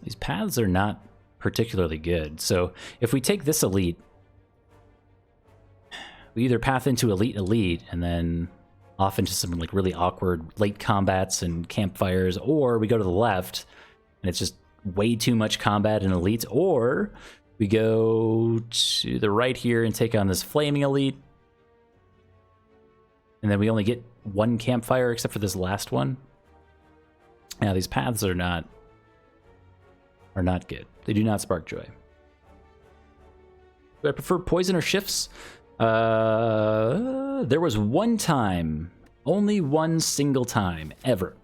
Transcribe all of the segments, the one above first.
These paths are not particularly good. So if we take this elite, we either path into elite and then off into some like really awkward late combats and campfires, or we go to the left and it's just way too much combat and elite, or we go to the right here and take on this flaming elite, and then we only get one campfire except for this last one. Now these paths are not good. They do not spark joy. Do I prefer poison or shifts? There was one time, only one single time ever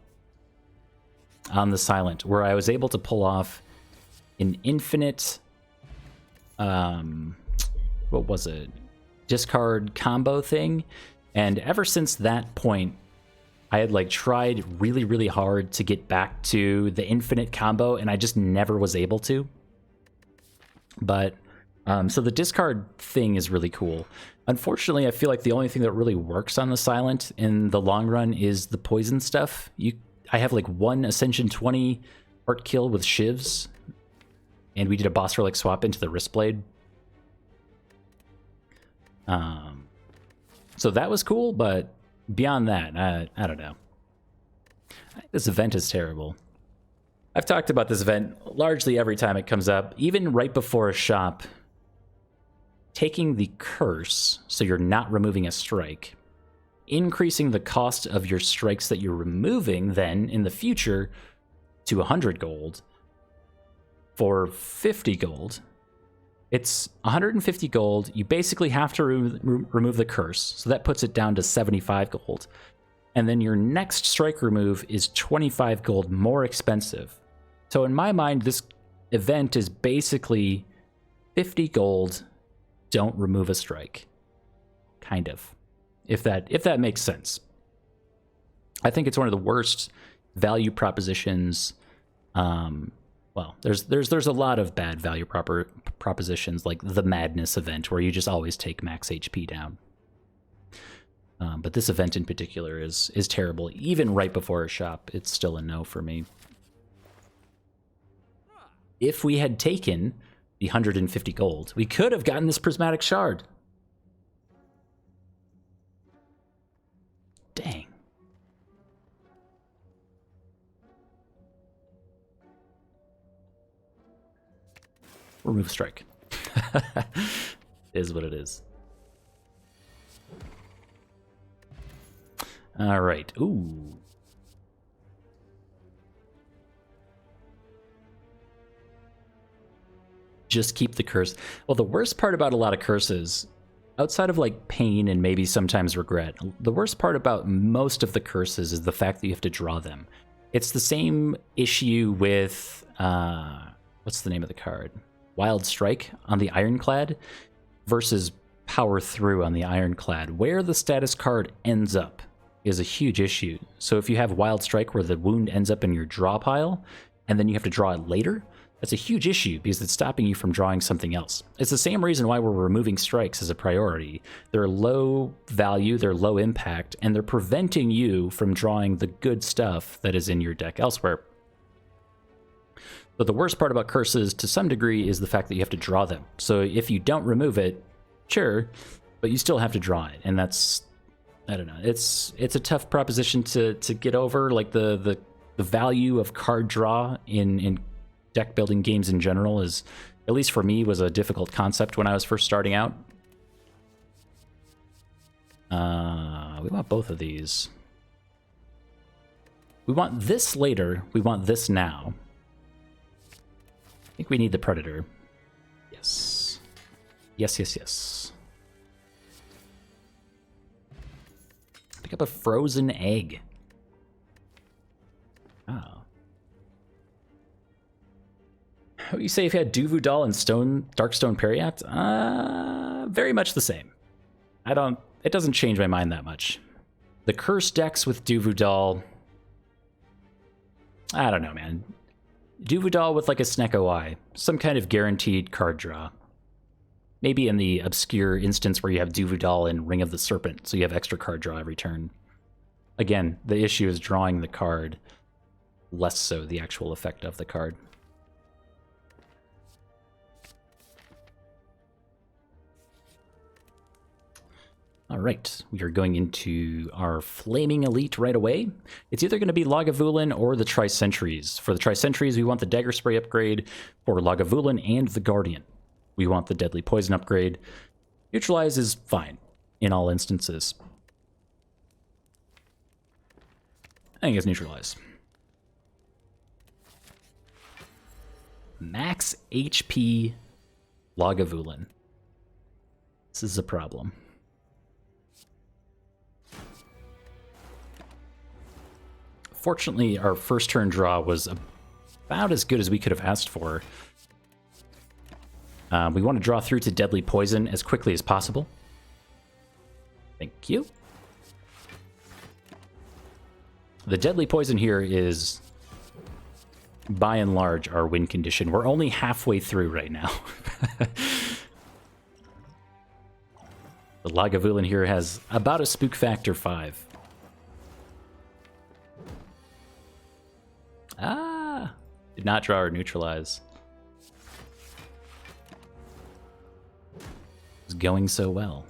on the Silent where I was able to pull off an infinite, what was it? Discard combo thing. And ever since that point, I had like tried really, really hard to get back to the infinite combo, and I just never was able to. But so the discard thing is really cool. Unfortunately, I feel like the only thing that really works on the Silent in the long run is the poison stuff. I have like one Ascension 20 art kill with shivs, and we did a boss relic swap into the wrist blade. So that was cool, but beyond that, I don't know. This event is terrible. I've talked about this event largely every time it comes up, even right before a shop. Taking the curse, so you're not removing a strike, increasing the cost of your strikes that you're removing then in the future to 100 gold for 50 gold. It's 150 gold. You basically have to remove the curse, so that puts it down to 75 gold. And then your next strike remove is 25 gold more expensive. So in my mind, this event is basically 50 gold, don't remove a strike. Kind of. If that makes sense. I think it's one of the worst value propositions. Well, there's a lot of bad value propositions, like the Madness event, where you just always take max HP down. But this event in particular is terrible. Even right before a shop, it's still a no for me. If we had taken the 150 gold, we could have gotten this prismatic shard. Dang. Remove strike. It is what it is. All right. Ooh. Just keep the curse. Well, the worst part about a lot of curses, outside of like pain and maybe sometimes regret, the worst part about most of the curses is the fact that you have to draw them. It's the same issue with, what's the name of the card? Wild Strike on the Ironclad versus Power Through on the Ironclad. Where the status card ends up is a huge issue. So if you have Wild Strike where the wound ends up in your draw pile, and then you have to draw it later, that's a huge issue because it's stopping you from drawing something else. It's the same reason why we're removing strikes as a priority. They're low value, they're low impact, and they're preventing you from drawing the good stuff that is in your deck elsewhere. But the worst part about curses, to some degree, is the fact that you have to draw them. So if you don't remove it, sure, but you still have to draw it, and that's, I don't know, it's a tough proposition to get over. Like the value of card draw in deck building games in general is, at least for me, was a difficult concept when I was first starting out. We want both of these. We want this later. We want this now. I think we need the Predator. Yes. Yes, yes, yes. Pick up a frozen egg. Oh. What do you say if you had Duvu Doll and Darkstone Periapt? Very much the same. It doesn't change my mind that much. The curse decks with Duvu Doll, I don't know, man. Duvu Doll with like a Snecko Eye, some kind of guaranteed card draw. Maybe in the obscure instance where you have Duvu Doll and Ring of the Serpent, so you have extra card draw every turn. Again, the issue is drawing the card, less so the actual effect of the card. All right, we are going into our Flaming Elite right away. It's either going to be Lagavulin or the Tri-Sentries. For the Tri-Sentries, we want the Dagger Spray upgrade. For Lagavulin and the Guardian, we want the Deadly Poison upgrade. Neutralize is fine in all instances. I think it's Neutralize. Max HP Lagavulin. This is a problem. Fortunately, our first turn draw was about as good as we could have asked for. We want to draw through to Deadly Poison as quickly as possible. Thank you. The Deadly Poison here is, by and large, our win condition. We're only halfway through right now. The Lagavulin here has about a spook factor 5. Ah! Did not draw or neutralize. It's going so well.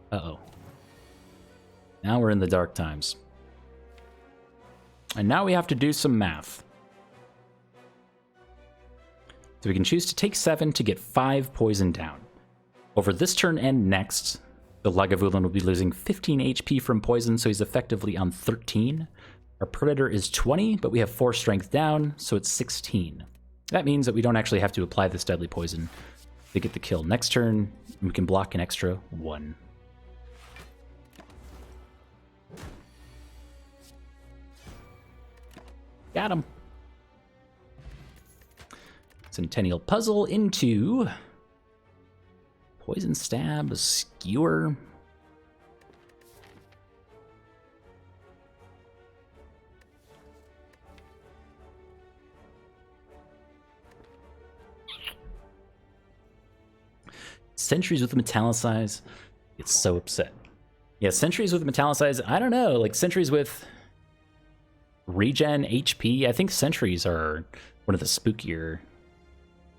Uh-oh. Now we're in the dark times. And now we have to do some math. So we can choose to take 7 to get 5 poison down. Over this turn and next, the Lagavulin will be losing 15 HP from poison, so he's effectively on 13. Our Predator is 20, but we have 4 strength down, so it's 16. That means that we don't actually have to apply this Deadly Poison to get the kill. Next turn, we can block an extra 1. Got him. Centennial Puzzle into Poison Stab, Skewer. Sentries with Metallicize. It's so upset. Yeah, Sentries with Metallicize, I don't know, like Sentries with regen HP. I think Sentries are one of the spookier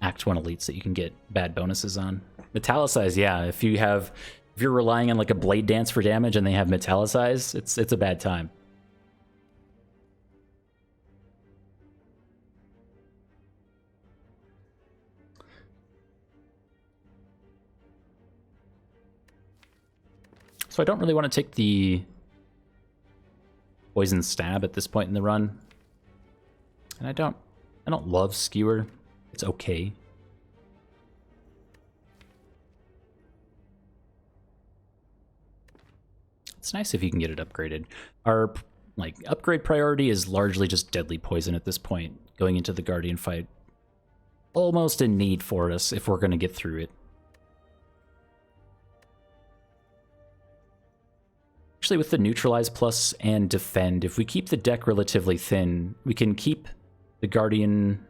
Act 1 elites that you can get bad bonuses on. Metallicize, yeah, if you're relying on like a Blade Dance for damage and they have Metallicize, it's a bad time. So I don't really want to take the Poison Stab at this point in the run. And I don't love Skewer. It's okay. It's nice if you can get it upgraded. Our upgrade priority is largely just Deadly Poison at this point, going into the Guardian fight. Almost a need for us if we're going to get through it. Actually, with the Neutralize Plus and Defend, if we keep the deck relatively thin, we can keep the Guardian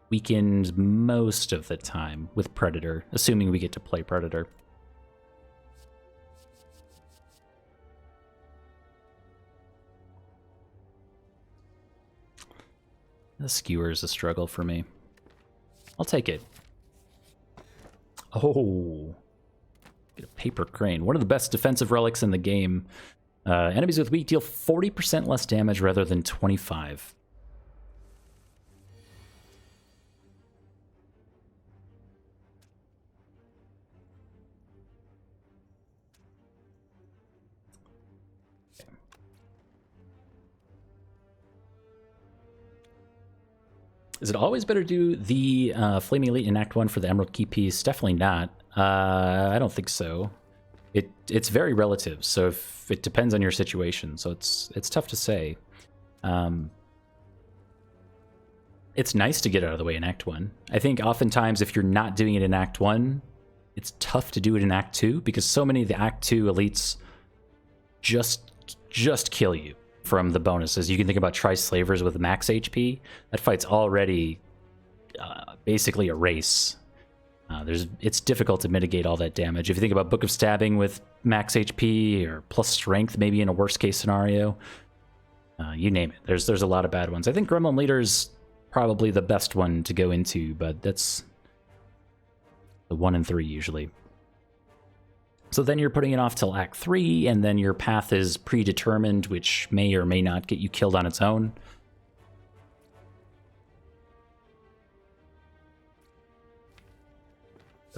weakened most of the time with Predator, assuming we get to play Predator. The Skewer is a struggle for me. I'll take it. Oh. Get a Paper Crane. One of the best defensive relics in the game. Enemies with weak deal 40% less damage rather than 25. Okay. Is it always better to do the Flaming Elite in Act 1 for the Emerald Key piece? Definitely not. I don't think so. It's very relative, so if it depends on your situation, so it's tough to say. It's nice to get out of the way in Act 1. I think oftentimes if you're not doing it in Act 1, it's tough to do it in Act 2, because so many of the Act 2 elites just kill you from the bonuses. You can think about Tri-Slavers with max HP. That fight's already basically a race. It's difficult to mitigate all that damage. If you think about Book of Stabbing with max HP or plus strength, maybe in a worst case scenario, you name it. There's a lot of bad ones. I think Gremlin Leader's probably the best one to go into, but that's the 1 and 3 usually. So then you're putting it off till Act 3, and then your path is predetermined, which may or may not get you killed on its own.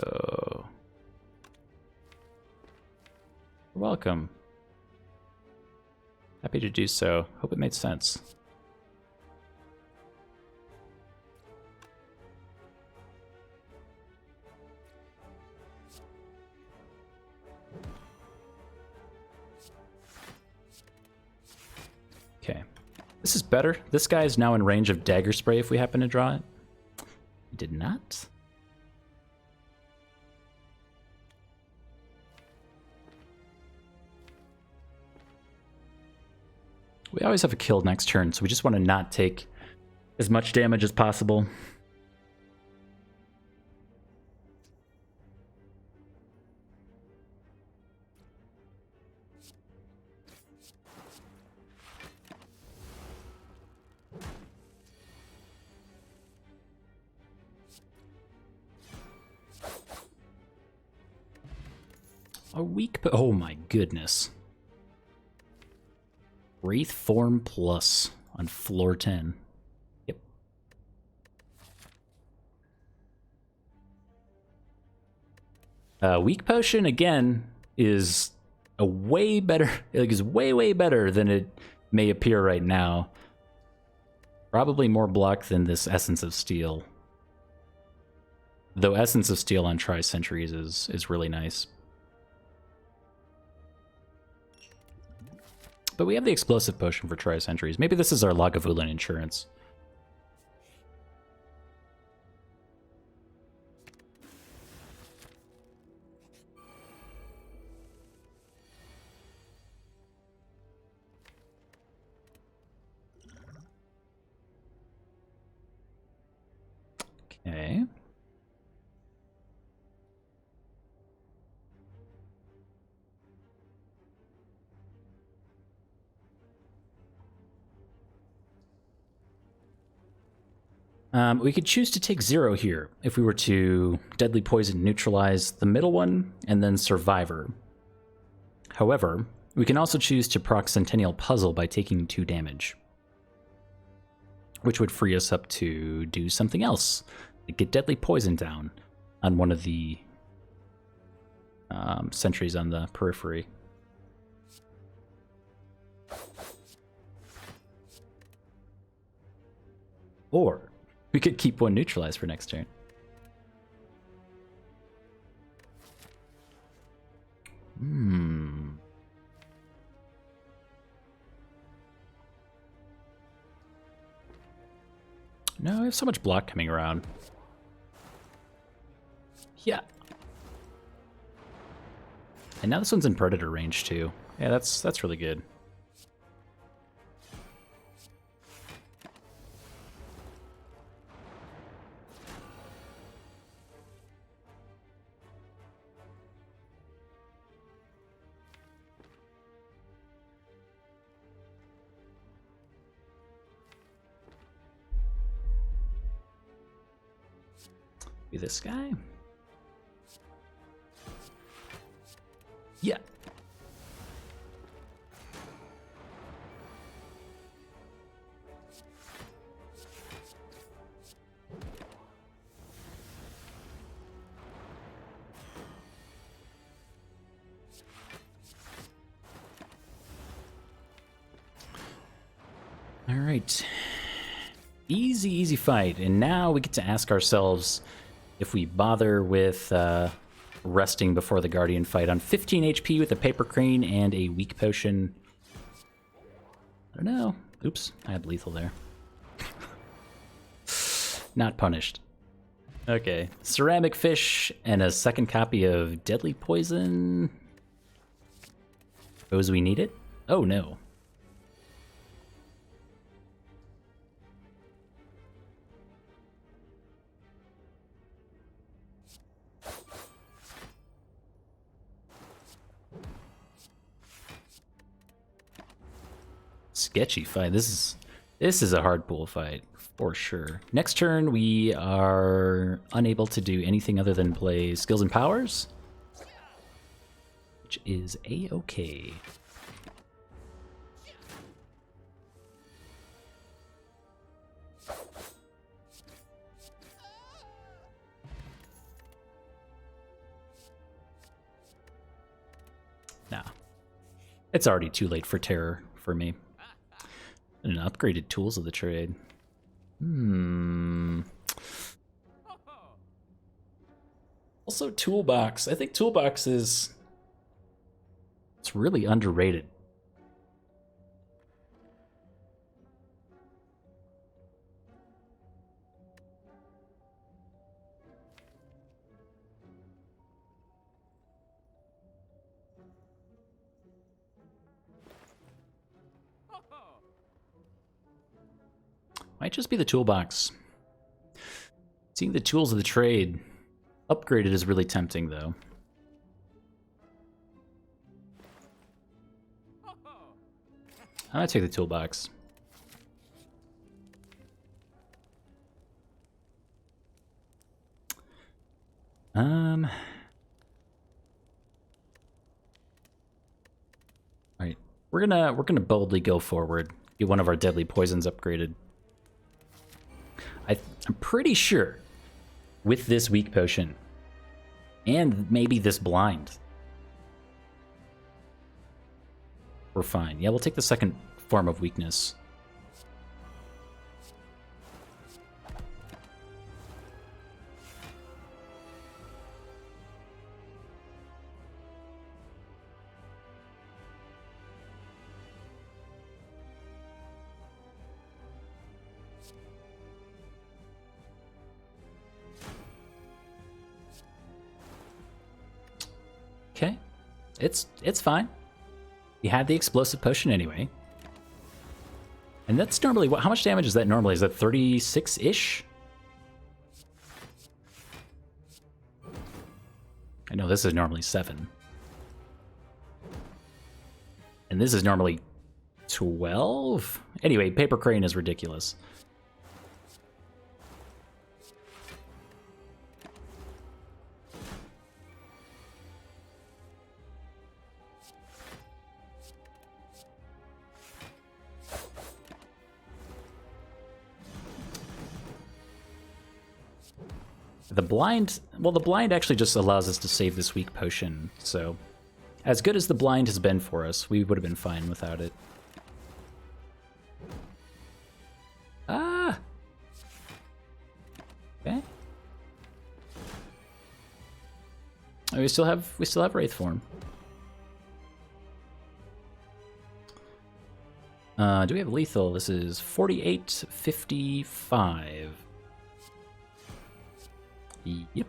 Oh. You're welcome. Happy to do so. Hope it made sense. Okay. This is better. This guy is now in range of dagger spray if we happen to draw it. He did not. We always have a kill next turn, so we just want to not take as much damage as possible. A weak... Oh my goodness. Wraith Form Plus on floor 10. Yep. Weak Potion, again, is a way better... Like, is way better than it may appear right now. Probably more block than this Essence of Steel. Though Essence of Steel on Tri-Centuries is really nice. But we have the Explosive Potion for Tri-Centuries. Maybe this is our Lagavulin insurance. Okay. We could choose to take 0 here if we were to Deadly Poison neutralize the middle one and then Survivor. However, we can also choose to proc Centennial Puzzle by taking 2 damage, which would free us up to do something else, like get Deadly Poison down on one of the sentries on the periphery. Or we could keep 1 neutralized for next turn. No, I have so much block coming around. Yeah. And now this one's in Predator range too. Yeah, that's really good. Be this guy. Yeah. All right. Easy fight. And now we get to ask ourselves if we bother with resting before the Guardian fight on 15 HP with a Paper Crane and a Weak Potion. I don't know. Oops, I had lethal there. Not punished. Okay, Ceramic Fish and a second copy of Deadly Poison. Suppose we need it? Oh no. Sketchy fight. This is a hard pool fight for sure. Next turn we are unable to do anything other than play Skills and Powers. which is a-okay. Nah. It's already too late for terror for me. And upgraded tools of the trade. Also toolbox. I think toolbox is... it's really underrated. Might just be the toolbox. Seeing the tools of the trade upgraded is really tempting, though. I'm gonna take the toolbox. Alright. We're gonna boldly go forward. Get one of our deadly poisons upgraded. I'm pretty sure with this weak potion and maybe this blind, we're fine. Yeah, we'll take the second form of weakness. Okay, it's fine. You had the explosive potion anyway. And that's normally, how much damage is that normally? Is that 36-ish? I know this is normally 7. And this is normally 12? Anyway, Paper Crane is ridiculous. The blind, well, the blind actually just allows us to save this weak potion, so as good as the blind has been for us, we would have been fine without it. Ah! Okay. Oh, we still have Wraith form. Do we have lethal? This is 48.55. Yep.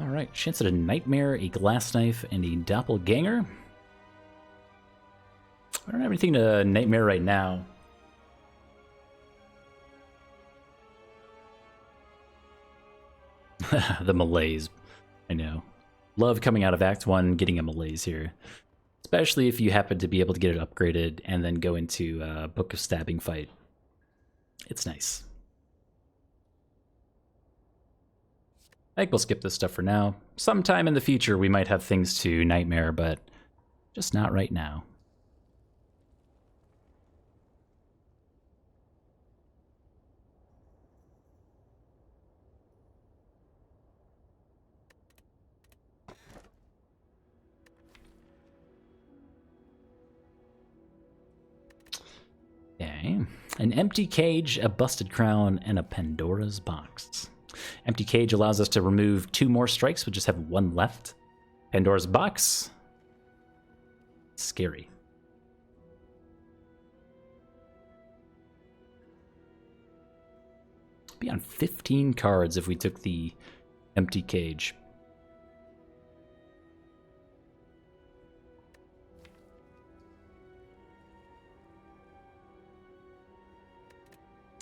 Alright, chance at a nightmare, a glass knife, and a doppelganger. I don't have anything to nightmare right now. The malaise. I know. Love coming out of Act 1, getting a malaise here. Especially if you happen to be able to get it upgraded and then go into Book of Stabbing fight. It's nice. I think we'll skip this stuff for now. Sometime in the future we might have things to nightmare, but just not right now. Okay. An empty cage, a busted crown, and a Pandora's box. Empty cage allows us to remove 2 more strikes. We'll just have 1 left. Pandora's box. Scary. Be on 15 cards if we took the empty cage.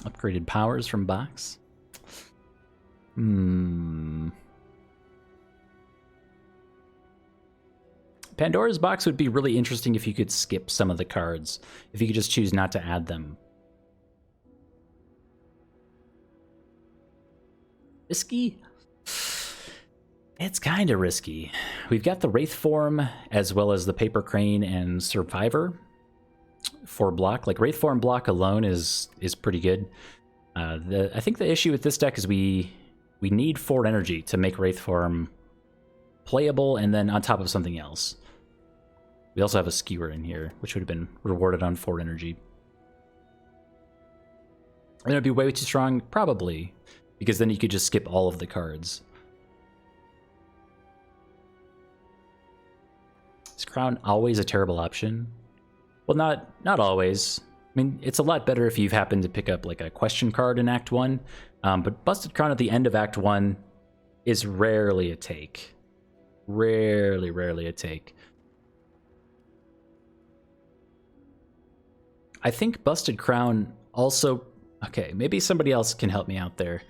Upgraded powers from box. Pandora's box would be really interesting if you could skip some of the cards. If you could just choose not to add them. Risky? It's kind of risky. We've got the Wraith form as well as the Paper Crane and Survivor for block. Like Wraith form block alone is pretty good. I think the issue with this deck is we need 4 energy to make Wraith form playable, and then on top of something else. We also have a Skewer in here, which would have been rewarded on 4 energy. And it'd be way too strong, probably, because then you could just skip all of the cards. Is Crown always a terrible option? Well, not always. I mean, it's a lot better if you've happened to pick up like a question card in Act 1, but Busted Crown at the end of Act 1 is rarely a take. Rarely a take. I think Busted Crown also... Okay, maybe somebody else can help me out there.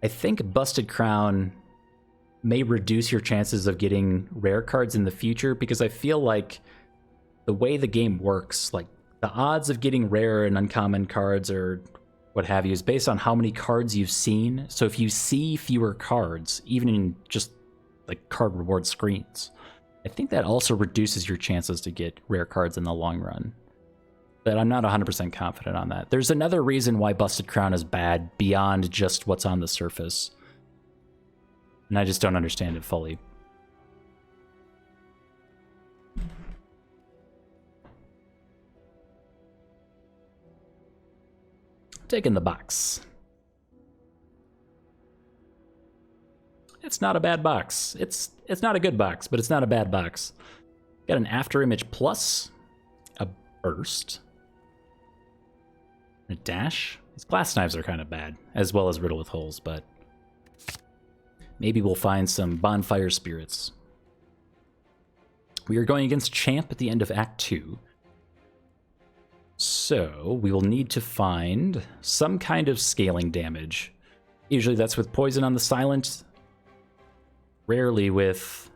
I think Busted Crown may reduce your chances of getting rare cards in the future, because I feel like the way the game works, like the odds of getting rare and uncommon cards or what have you is based on how many cards you've seen. So if you see fewer cards, even in just like card reward screens, I think that also reduces your chances to get rare cards in the long run. But I'm not 100% confident on that. There's another reason why Busted Crown is bad beyond just what's on the surface. And I just don't understand it fully. Taking the box. It's not a bad box. It's not a good box, but it's not a bad box. Got an After Image Plus, a Burst, a Dash. These Glass Knives are kind of bad, as well as Riddle with Holes, but maybe we'll find some Bonfire Spirits. We are going against Champ at the end of Act 2. So we will need to find some kind of scaling damage. Usually that's with Poison on the Silent. Rarely with...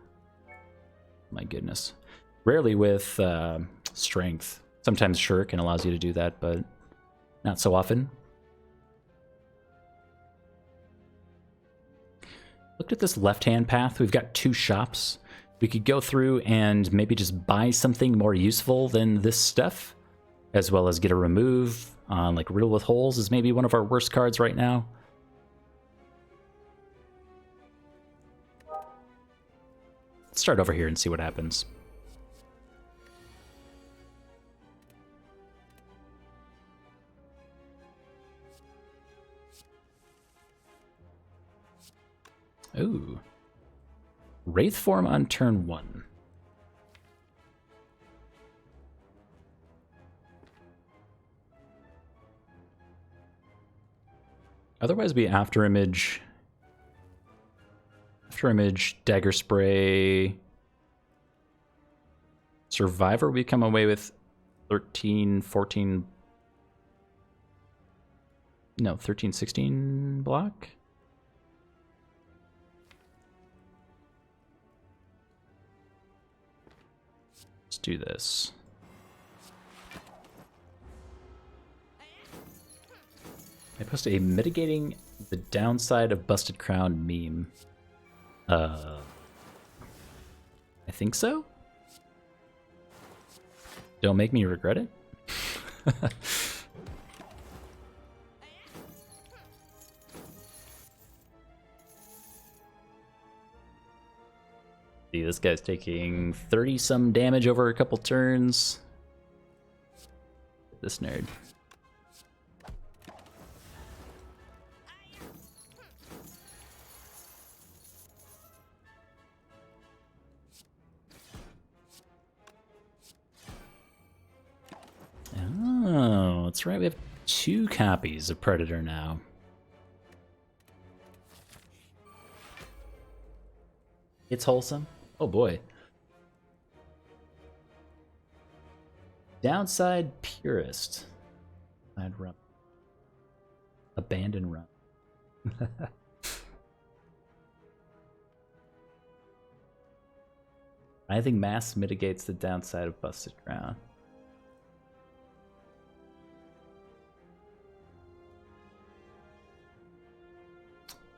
My goodness. Rarely with Strength. Sometimes Shuriken allows you to do that, but not so often. Looked at this left-hand path. We've got 2 shops. We could go through and maybe just buy something more useful than this stuff, as well as get a remove on like Riddle with Holes is maybe one of our worst cards right now. Let's start over here and see what happens. Ooh. Wraith form on turn 1. Otherwise, we After Image, Dagger Spray, Survivor. We come away with 13, 14, no, 13, 16 block. Let's do this. I posted a mitigating the downside of Busted Crown meme. I think so? Don't make me regret it. See, this guy's taking 30-some damage over a couple turns. This nerd. Oh, that's right. We have 2 copies of Predator now. It's wholesome. Oh boy. Downside Purist. I'd run. Abandon run. I think Mass mitigates the downside of Busted Crown.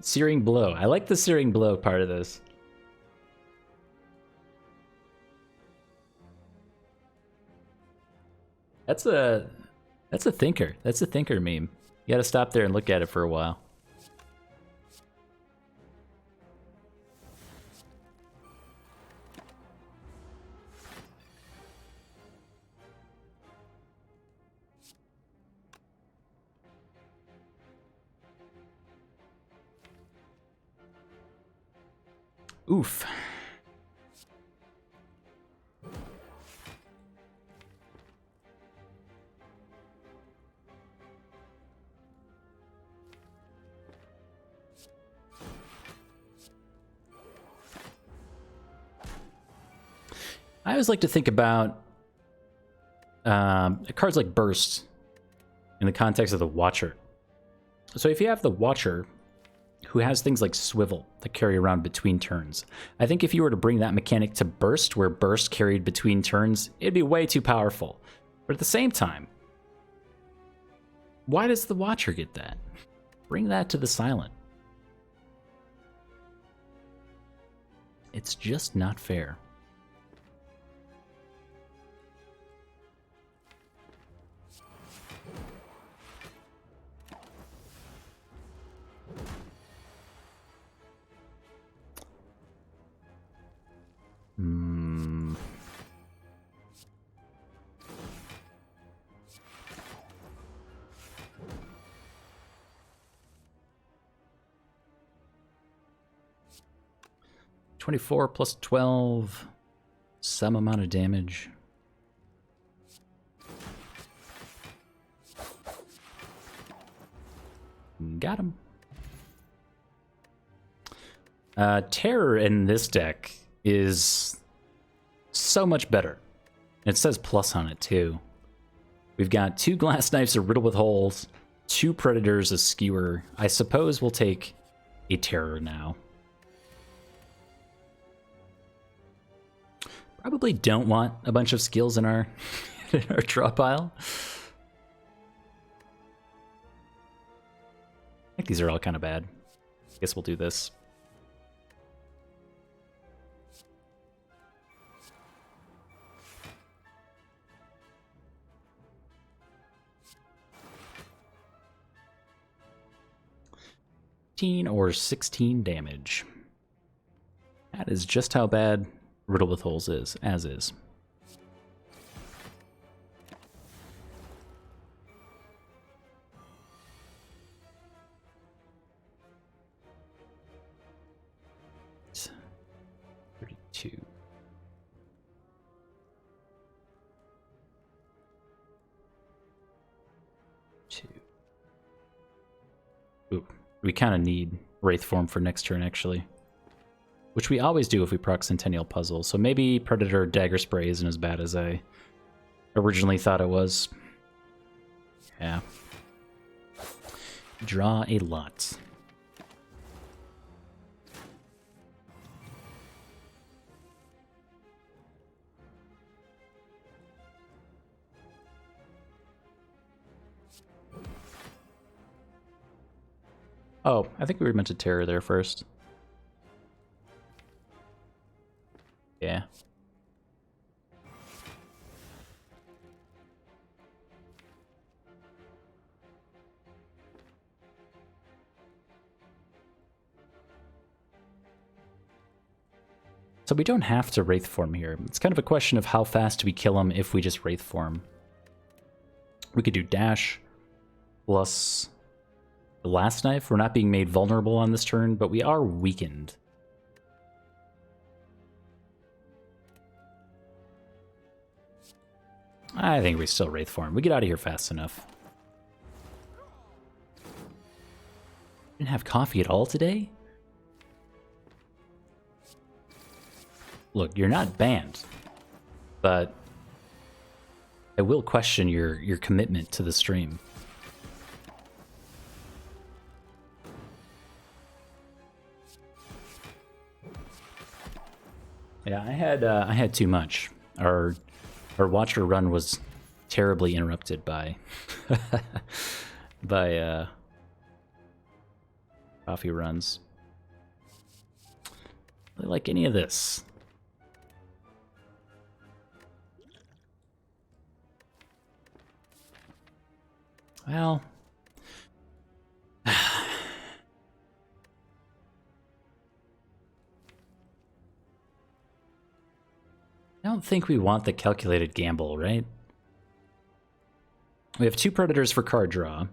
Searing Blow. I like the Searing Blow part of this. That's a thinker. That's a thinker meme. You gotta stop there and look at it for a while. Oof. I always like to think about cards like Burst in the context of the Watcher. So if you have the Watcher, who has things like Swivel that carry around between turns, I think if you were to bring that mechanic to Burst, where Burst carried between turns, it'd be way too powerful. But at the same time, why does the Watcher get that? Bring that to the Silent. It's just not fair. Hmm. $24 plus 12, some amount of damage. Got him. Terror in this deck is so much better. It says plus on it too. We've got 2 glass knives are riddled with holes, 2 predators, a skewer. I suppose we'll take a terror now. Probably don't want a bunch of skills in our in our draw pile. I think these are all kind of bad. Guess we'll do this. Or 16 damage. That is just how bad Riddle with Holes is, as is. It's 32. Ooh. We kind of need Wraith Form for next turn, actually. Which we always do if we proc Centennial Puzzle. So maybe Predator Dagger Spray isn't as bad as I originally thought it was. Yeah. Draw a lot. Oh, I think we were meant to Terror there first. Yeah. So we don't have to Wraith Form here. It's kind of a question of how fast do we kill him if we just Wraith Form. We could do Dash plus the Last Knife. We're not being made vulnerable on this turn, but we are weakened. I think we still Wraith Form. We get out of here fast enough. Didn't have coffee at all today? Look, you're not banned, but I will question your commitment to the stream. Yeah, I had too much. Our Watcher run was terribly interrupted by by coffee runs. I like any of this. Well... I don't think we want the calculated gamble, right? We have 2 predators for card draw.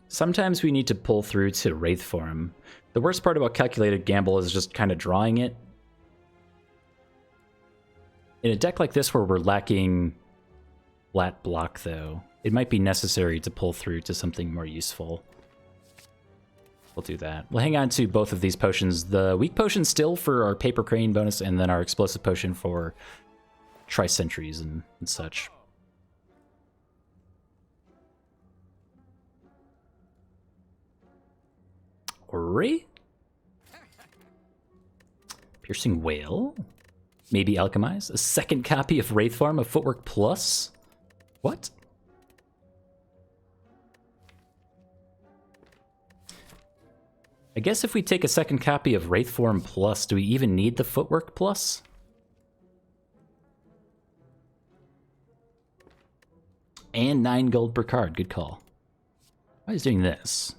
Sometimes we need to pull through to Wraith form. The worst part about calculated gamble is just kind of drawing it. In a deck like this where we're lacking flat block, though, it might be necessary to pull through to something more useful. We'll do that. We'll hang on to both of these potions. The weak potion still for our Paper Crane bonus, and then our explosive potion for Tri-Sentries and such. Ori? Piercing Whale? Maybe Alchemize? A second copy of Wraith Form of Footwork Plus? What? I guess if we take a second copy of Wraith Form Plus, do we even need the Footwork Plus? And 9 gold per card. Good call. Why is doing this?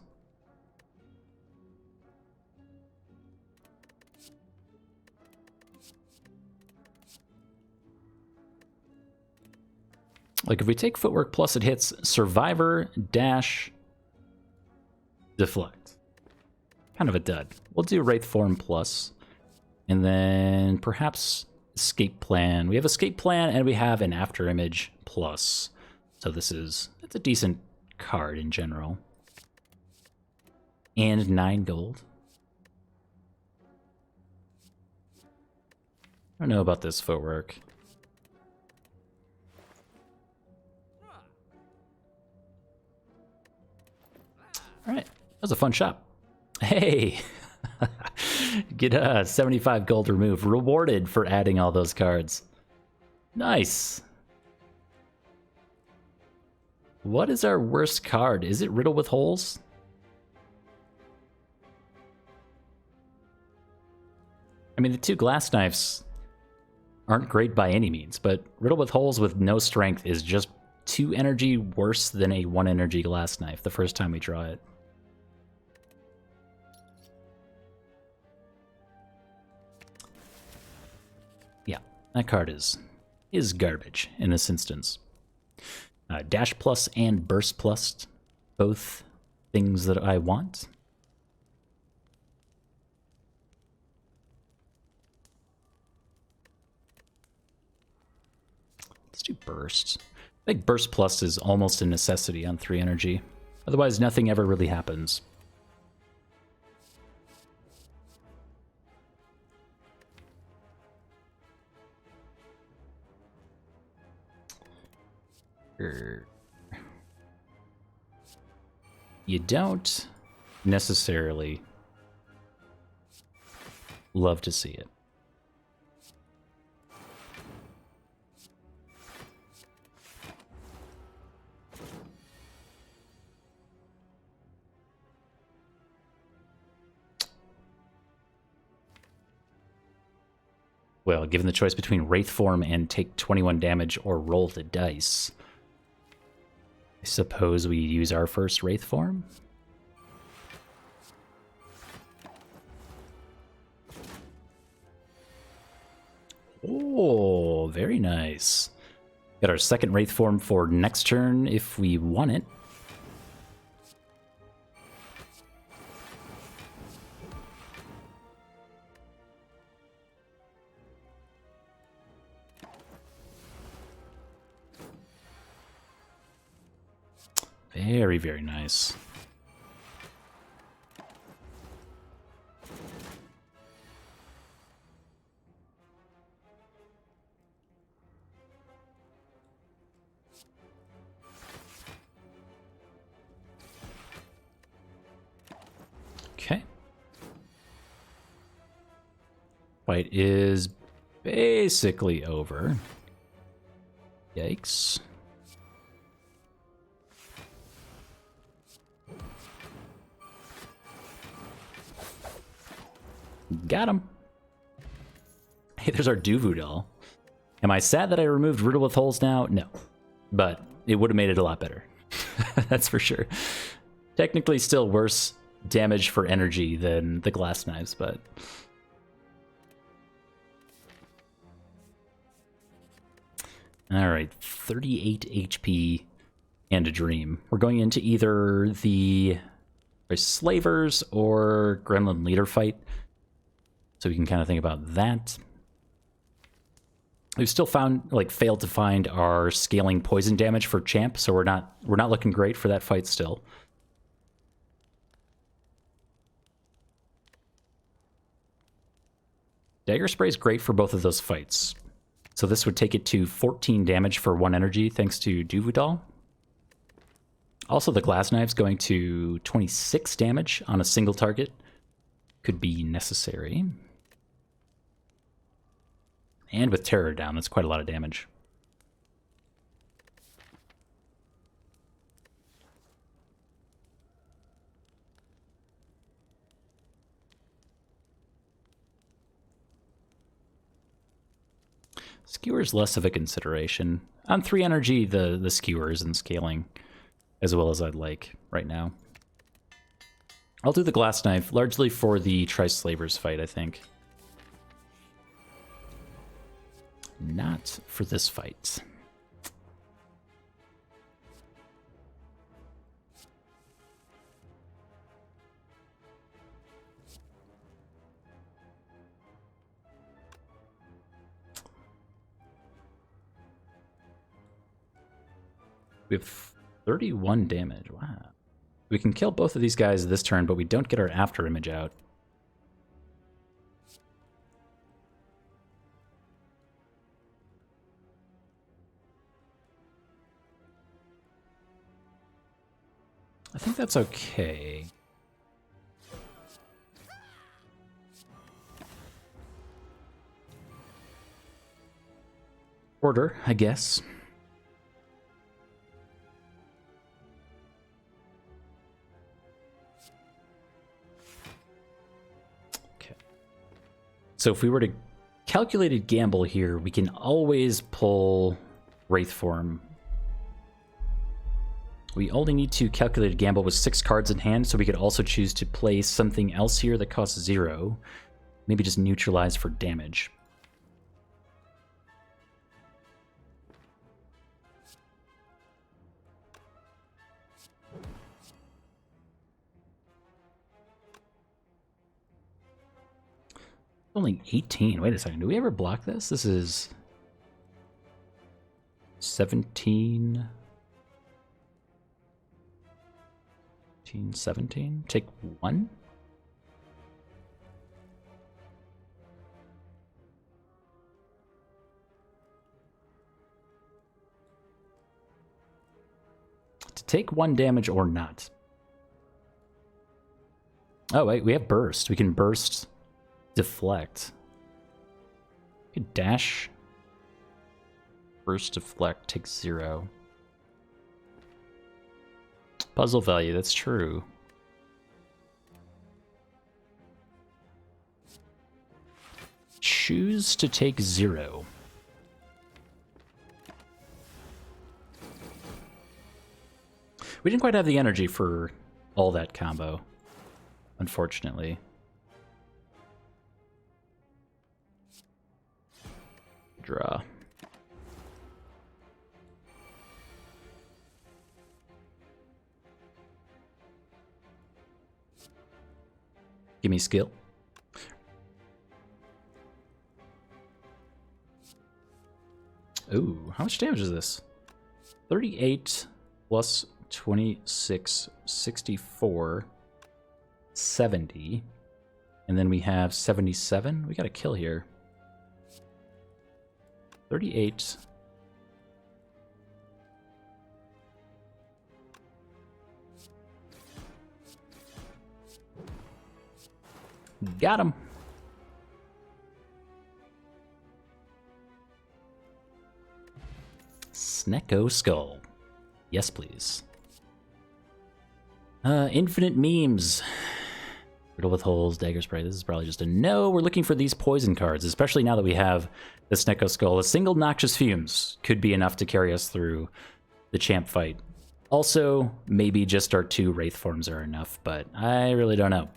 Like, if we take Footwork Plus, it hits Survivor, Dash, Deflect. Kind of a dud. We'll do Wraith Form Plus. And then perhaps Escape Plan. We have Escape Plan, and we have an After Image Plus. So it's a decent card in general. And 9 gold. I don't know about this Footwork. Alright, that was a fun shop. Hey! Get 75 gold removed. Rewarded for adding all those cards. Nice! What is our worst card? Is it Riddle with Holes? I mean, the 2 Glass Knives aren't great by any means, but Riddle with Holes with no strength is just 2 energy worse than a 1 energy Glass Knife the first time we draw it. Yeah, that card is garbage in this instance. Dash Plus and Burst Plus, both things that I want. Let's do Burst. I think Burst Plus is almost a necessity on 3 energy. Otherwise, nothing ever really happens. You don't necessarily love to see it. Well, given the choice between Wraith Form and take 21 damage or roll the dice, I suppose we use our first Wraith Form? Oh, very nice. Got our second Wraith Form for next turn if we want it. Very, very nice. Okay. Fight is basically over. Yikes. Got him. Hey, there's our Duvu doll. Am I sad that I removed Riddle with Holes now? No. But it would have made it a lot better. That's for sure. Technically still worse damage for energy than the glass knives, but... Alright, 38 HP and a dream. We're going into either the Slavers or Gremlin Leader fight, so we can kind of think about that. We've still failed to find our scaling poison damage for Champ, so we're not looking great for that fight still. Dagger Spray is great for both of those fights. So this would take it to 14 damage for 1 energy, thanks to Duvudal. Also, the Glass Knives going to 26 damage on a single target could be necessary. And with Terror down, that's quite a lot of damage. Skewer's less of a consideration. On 3 energy, the Skewer isn't scaling as well as I'd like right now. I'll do the Glass Knife, largely for the Tri-Slavers fight, I think. Not for this fight. We have 31 damage. Wow. We can kill both of these guys this turn, but we don't get our after image out. I think that's okay. Order, I guess. So if we were to calculated gamble here, we can always pull Wraith Form. We only need to calculated gamble with 6 cards in hand, so we could also choose to play something else here that costs 0. Maybe just neutralize for damage. Only 18. Wait a second. Do we ever block this? This is 17. 17. Take 1. To take 1 damage or not. Oh wait, we have burst. We can burst. Deflect. You could dash. Burst, deflect, take 0. Puzzle value, that's true. Choose to take 0. We didn't quite have the energy for all that combo, unfortunately. Draw. Give me skill. Ooh, how much damage is this? 38 plus 26, 64, 70. And then we have 77. We got a kill here. 38. Got him. Snecko skull. Yes, please. Infinite memes. Riddle with holes, dagger spray. This is probably just a no. We're looking for these poison cards, especially now that we have the Snecko skull. A single Noxious Fumes could be enough to carry us through the champ fight. Also, maybe just our 2 Wraith forms are enough, but I really don't know.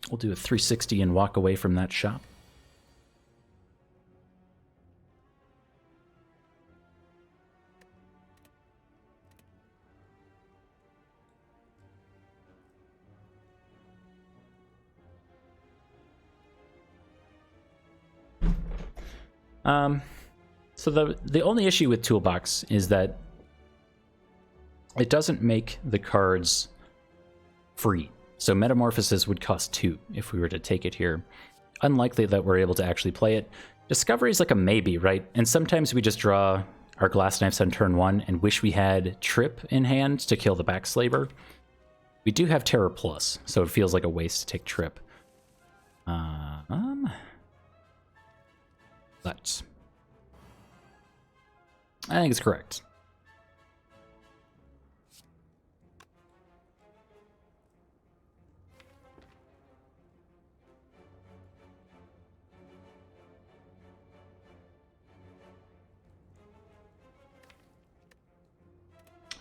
We'll do a 360 and walk away from that shop. So the only issue with Toolbox is that it doesn't make the cards free. So Metamorphosis would cost 2 if we were to take it here. Unlikely that we're able to actually play it. Discovery is like a maybe, right? And sometimes we just draw our Glass Knives on turn 1 and wish we had Trip in hand to kill the Backslaver. We do have Terror Plus, so it feels like a waste to take Trip. But I think it's correct.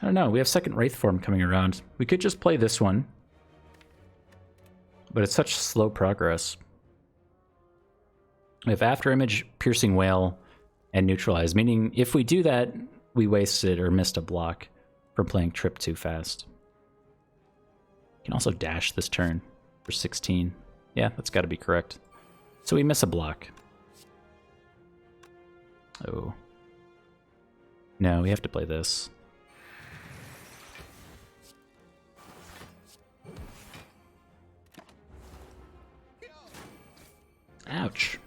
I don't know, we have second Wraith form coming around. We could just play this one, but it's such slow progress. We have Afterimage, Piercing Wail, and Neutralize, meaning if we do that, we wasted or missed a block from playing Trip too fast. We can also dash this turn for 16. Yeah, that's got to be correct. So we miss a block. Oh. No, we have to play this. Ouch.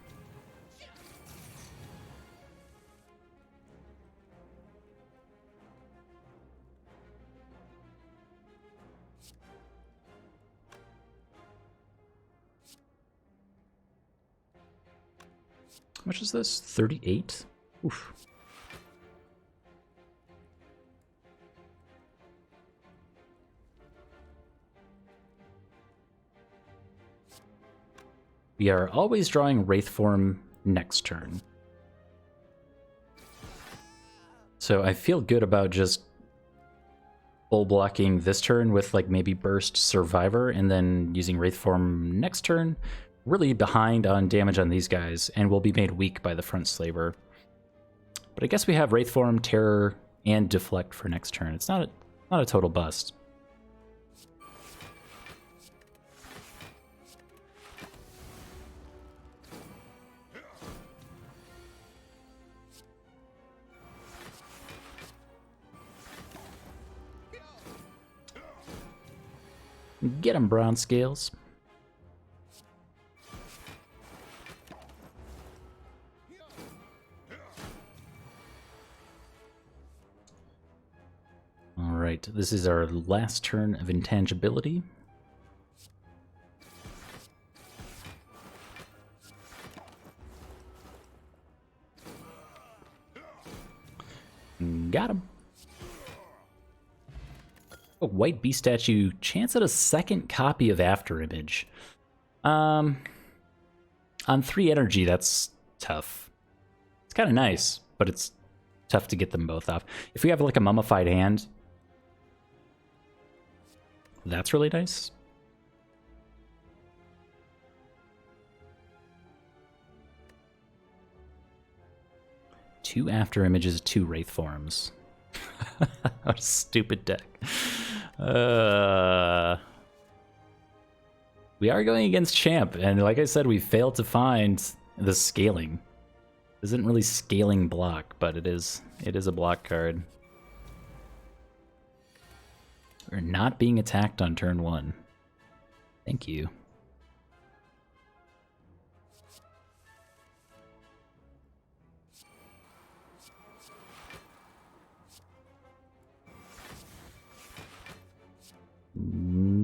How much is this? 38? Oof. We are always drawing Wraith form next turn. So I feel good about just full blocking this turn with like maybe Burst Survivor and then using Wraith form next turn. Really behind on damage on these guys and will be made weak by the front Slaver. But I guess we have Wraith form, Terror, and Deflect for next turn. It's not a total bust. Get him, Bronze Scales. Alright, this is our last turn of Intangibility. Got him. A White Beast Statue, chance at a second copy of Afterimage. On 3 energy, that's tough. It's kind of nice, but it's tough to get them both off. If we have like a Mummified Hand, that's really nice. Two Afterimages, 2 Wraith forms. What a stupid deck. We are going against Champ, and like I said, we failed to find the scaling. It isn't really scaling block, but it is a block card. We're not being attacked on turn 1. Thank you.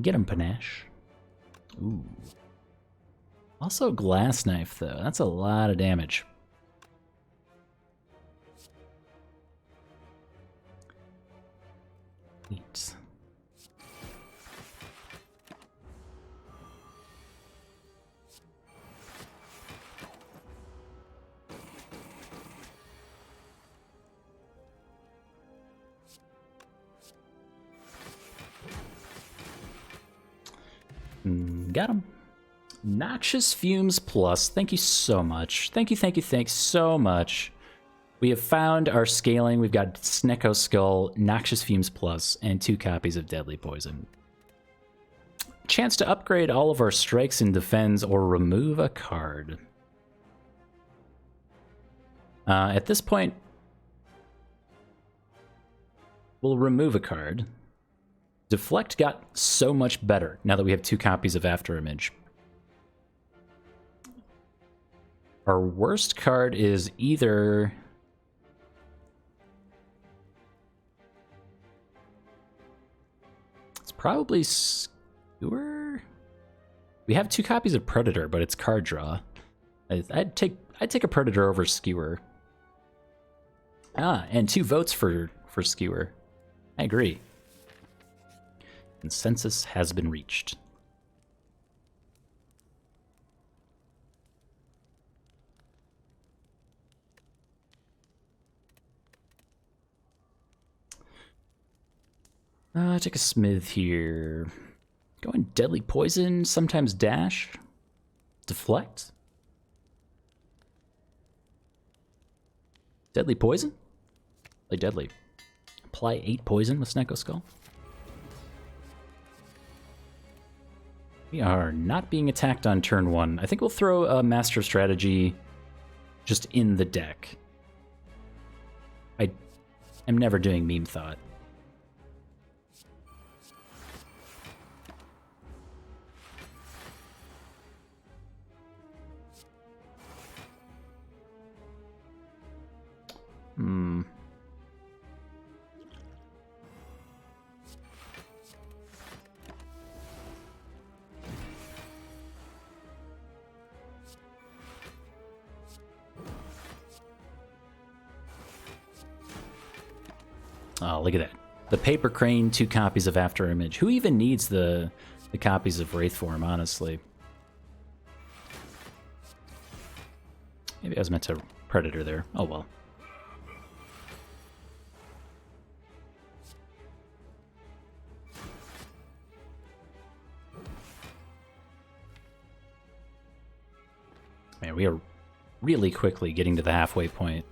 Get him, Panache. Ooh. Also Glass Knife, though. That's a lot of damage. Neat. Got him. Noxious Fumes Plus. Thank you so much. Thank you so much. We have found our scaling. We've got Snecko Skull, Noxious Fumes Plus, and 2 copies of Deadly Poison. Chance to upgrade all of our strikes and defends or remove a card. At this point, we'll remove a card. Deflect got so much better now that we have 2 copies of Afterimage. Our worst card is either... It's probably Skewer? We have 2 copies of Predator, but it's card draw. I'd take a Predator over Skewer. And 2 votes for Skewer. I agree. Consensus has been reached. Take a Smith here. Going Deadly Poison, sometimes Dash. Deflect. Deadly Poison? Play Deadly. Apply 8 poison with Snecko Skull. We are not being attacked on turn 1. I think we'll throw a Master Strategy just in the deck. I am never doing Meme Thought. Oh, look at that. The Paper Crane, 2 copies of Afterimage. Who even needs the copies of Wraithform, honestly? Maybe I was meant to Predator there. Oh well. Man, we are really quickly getting to the halfway point.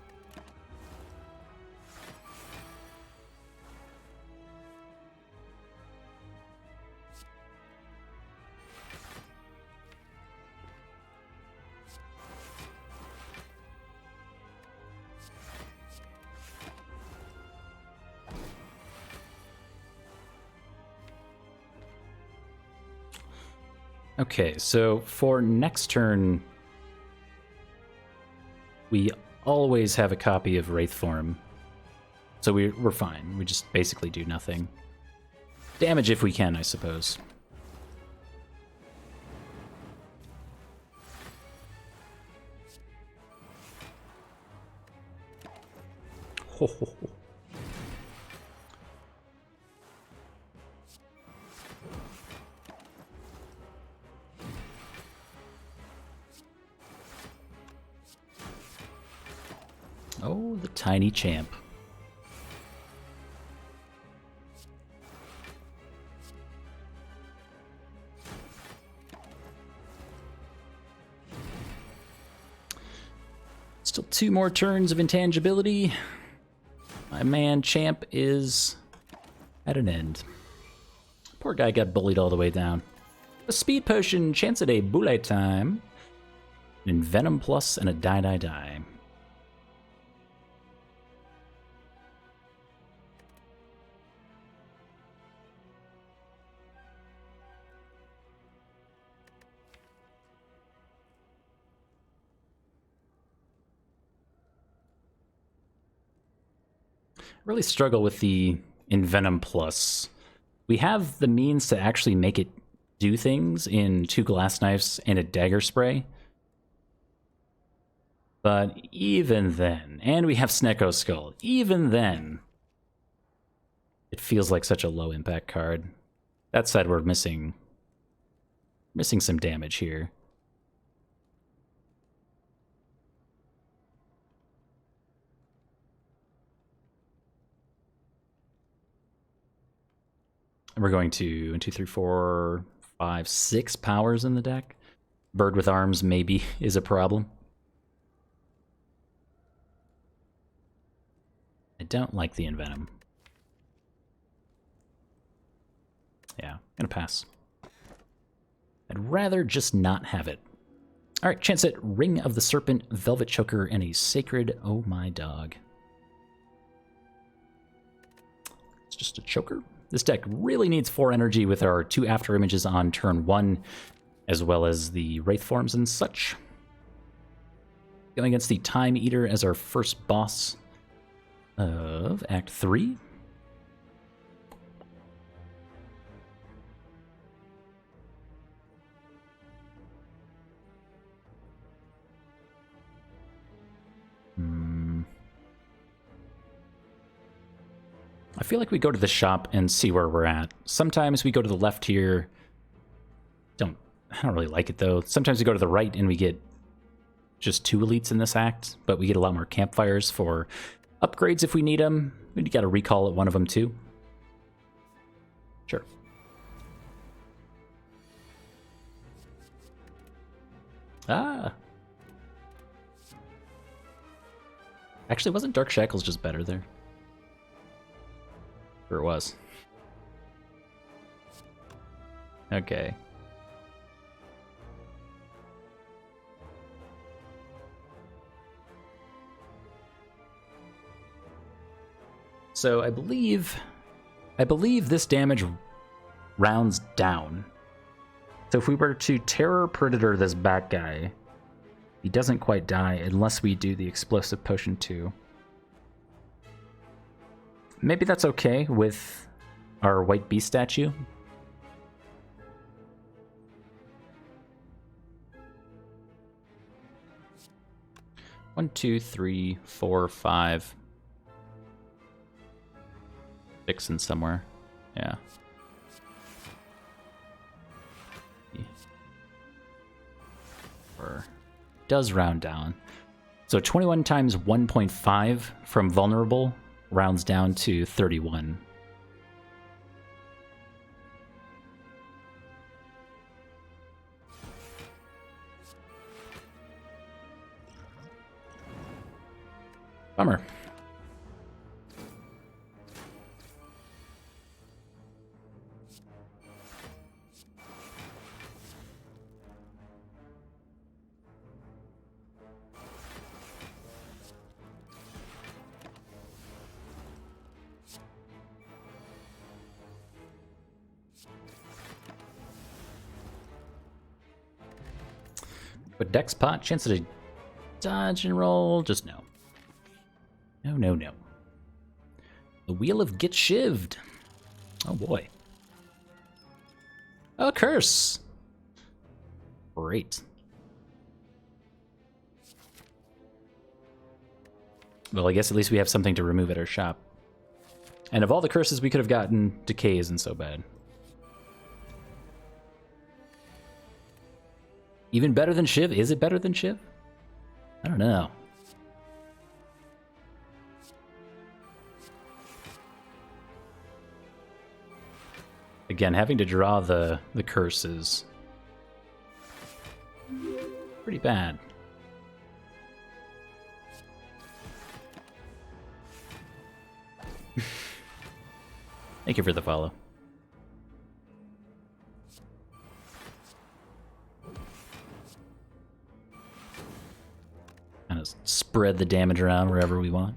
Okay, so for next turn, we always have a copy of Wraithform. So we're fine. We just basically do nothing. Damage if we can, I suppose. Ho, ho, ho. Oh, the tiny champ. Still 2 more turns of intangibility. My man champ is at an end. Poor guy got bullied all the way down. A speed potion, chance at a boule time, and Venom Plus, and a die. Really struggle with the Envenom Plus. We have the means to actually make it do things in 2 glass knives and a dagger spray. But even then, and we have Snecko Skull, even then, it feels like such a low impact card. That said, we're missing some damage here. We're going to 1, 2, 3, 4, 5, 6 powers in the deck. Bird with arms maybe is a problem. I don't like the Envenom. Yeah, I'm gonna pass. I'd rather just not have it. Alright, chance it. Ring of the Serpent, Velvet Choker, and a Sacred Oh My Dog. It's just a choker. This deck really needs 4 energy with our 2 after images on turn 1, as well as the Wraith forms and such. Going against the Time Eater as our first boss of Act 3. I feel like we go to the shop and see where we're at. Sometimes we go to the left here. I don't really like it though. Sometimes we go to the right and we get just 2 elites in this act, but we get a lot more campfires for upgrades if we need them. We got to recall at one of them too. Sure. Ah. Actually, wasn't Dark Shackles just better there? Sure it was. Okay. So I believe this damage rounds down. So if we were to Terror Predator this back guy, he doesn't quite die unless we do the Explosive Potion too. Maybe that's okay with our White Beast statue. One, two, three, 4, 5. 6 in somewhere. Yeah. Or does round down. So 21 times 1.5 from vulnerable rounds down to 31. Bummer. But Dex Pot, chance to dodge and roll, just no. No, no, no. The Wheel of Get Shivved. Oh boy. A curse. Great. Well, I guess at least we have something to remove at our shop. And of all the curses we could have gotten, Decay isn't so bad. Even better than Shiv? Is it better than Shiv? I don't know. Again, having to draw the curse is pretty bad. Thank you for the follow. Kind of spread the damage around wherever we want.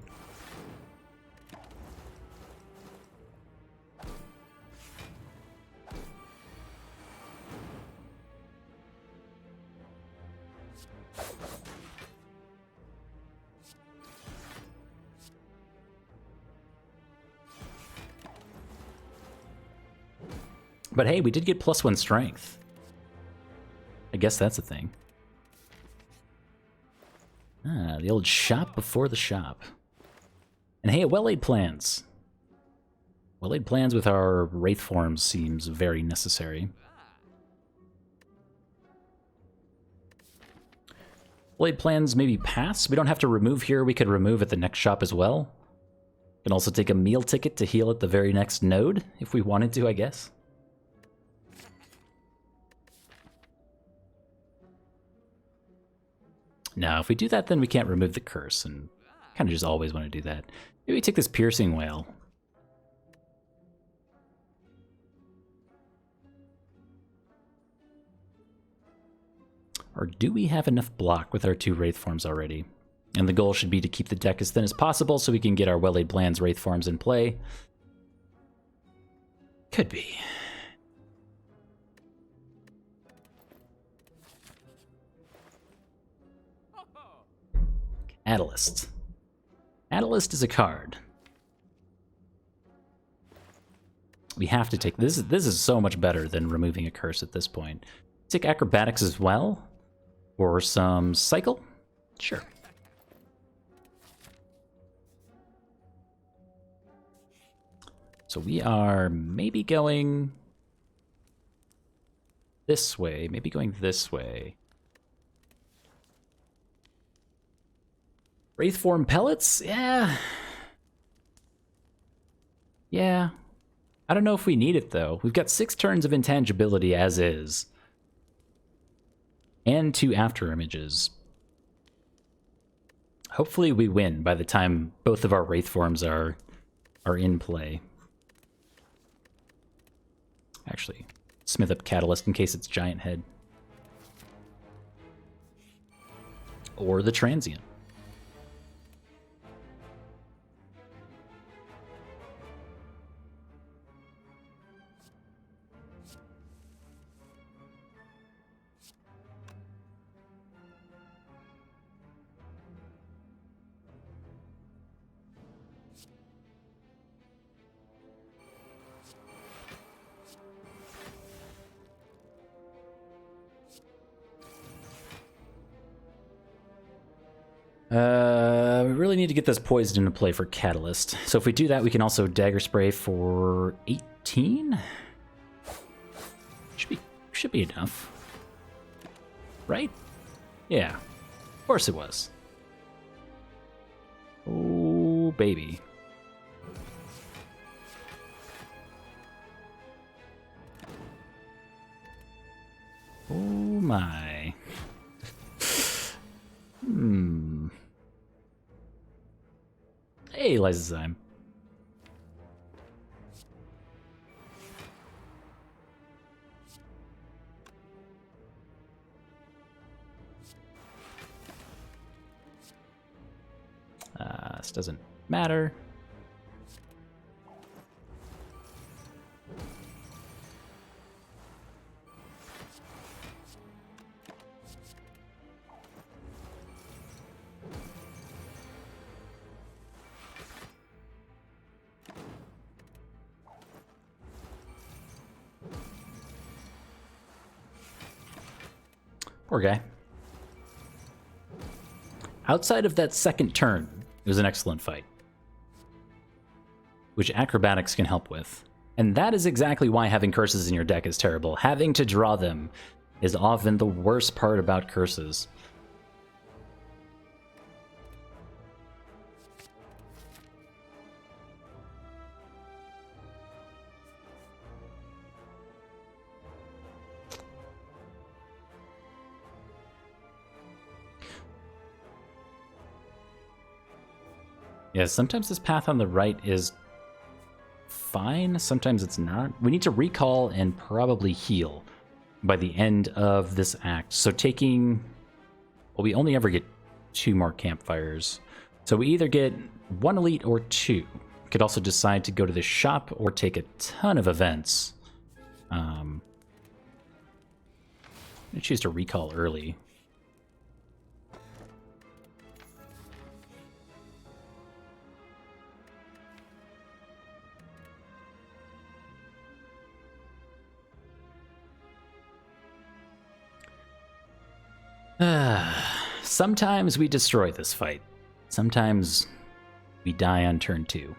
But hey, we did get +1 strength. I guess that's a thing. Ah, the old shop before the shop. And hey, well-laid plans. Well-laid plans with our Wraith forms seems very necessary. Well-laid plans maybe pass. We don't have to remove here. We could remove at the next shop as well. We can also take a meal ticket to heal at the very next node, if we wanted to, I guess. No, if we do that, then we can't remove the curse, and kind of just always want to do that. Maybe we take this piercing whale. Or do we have enough block with our 2 Wraith forms already? And the goal should be to keep the deck as thin as possible so we can get our well-laid plans Wraith forms in play. Could be. Catalyst. Catalyst is a card. We have to take this. This is so much better than removing a curse at this point. Take acrobatics as well. Or some cycle? Sure. So we are maybe going this way, maybe going this way. Wraith form pellets? Yeah. Yeah. I don't know if we need it, though. We've got 6 turns of intangibility as is. And 2 after images. Hopefully we win by the time both of our Wraith forms are in play. Actually, smith up Catalyst in case it's Giant Head. Or the Transient. We really need to get this poised into play for Catalyst. So if we do that, we can also Dagger Spray for 18? Should be enough. Right? Yeah. Of course it was. Oh, baby. Oh my. Hey, Lysozyme. This doesn't matter. Poor guy. Outside of that second turn, it was an excellent fight, which acrobatics can help with. And that is exactly why having curses in your deck is terrible. Having to draw them is often the worst part about curses. Yeah, sometimes this path on the right is fine, sometimes it's not. We need to recall and probably heal by the end of this act. So taking... Well, we only ever get 2 more campfires. So we either get 1 elite or 2. We could also decide to go to the shop or take a ton of events. I'm going to choose to recall early. Sometimes we destroy this fight. Sometimes we die on turn 2.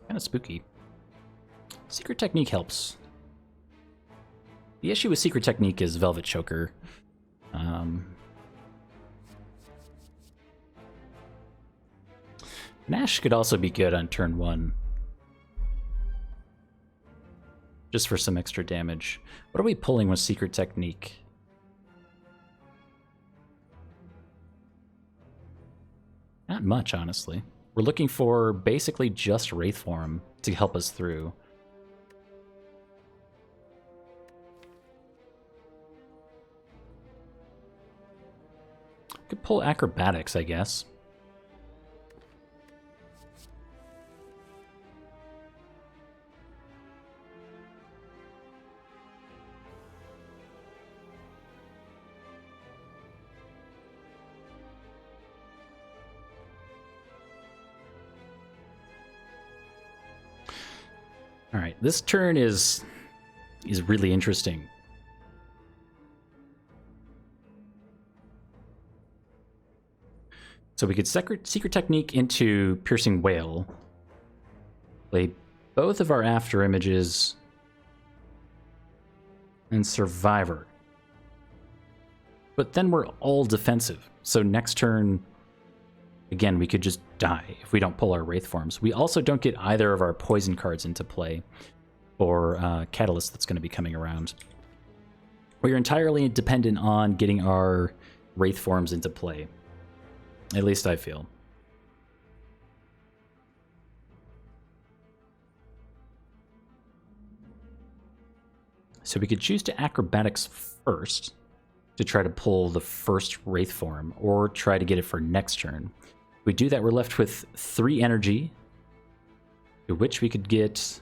Kind of spooky. Secret Technique helps. The issue with Secret Technique is Velvet Choker. Nash could also be good on turn 1. Just for some extra damage. What are we pulling with Secret Technique? Not much, honestly. We're looking for basically just Wraith Form to help us through. Could pull Acrobatics, I guess. All right, this turn is really interesting. So we could Secret Technique into Piercing Wail, play both of our After Images, and Survivor. But then we're all defensive. So next turn, again, we could just die if we don't pull our Wraith Forms. We also don't get either of our poison cards into play or Catalyst that's going to be coming around. We're entirely dependent on getting our Wraith Forms into play. At least I feel. So we could choose to Acrobatics first to try to pull the first Wraith Form, or try to get it for next turn. If we do that, we're left with 3 energy, to which we could get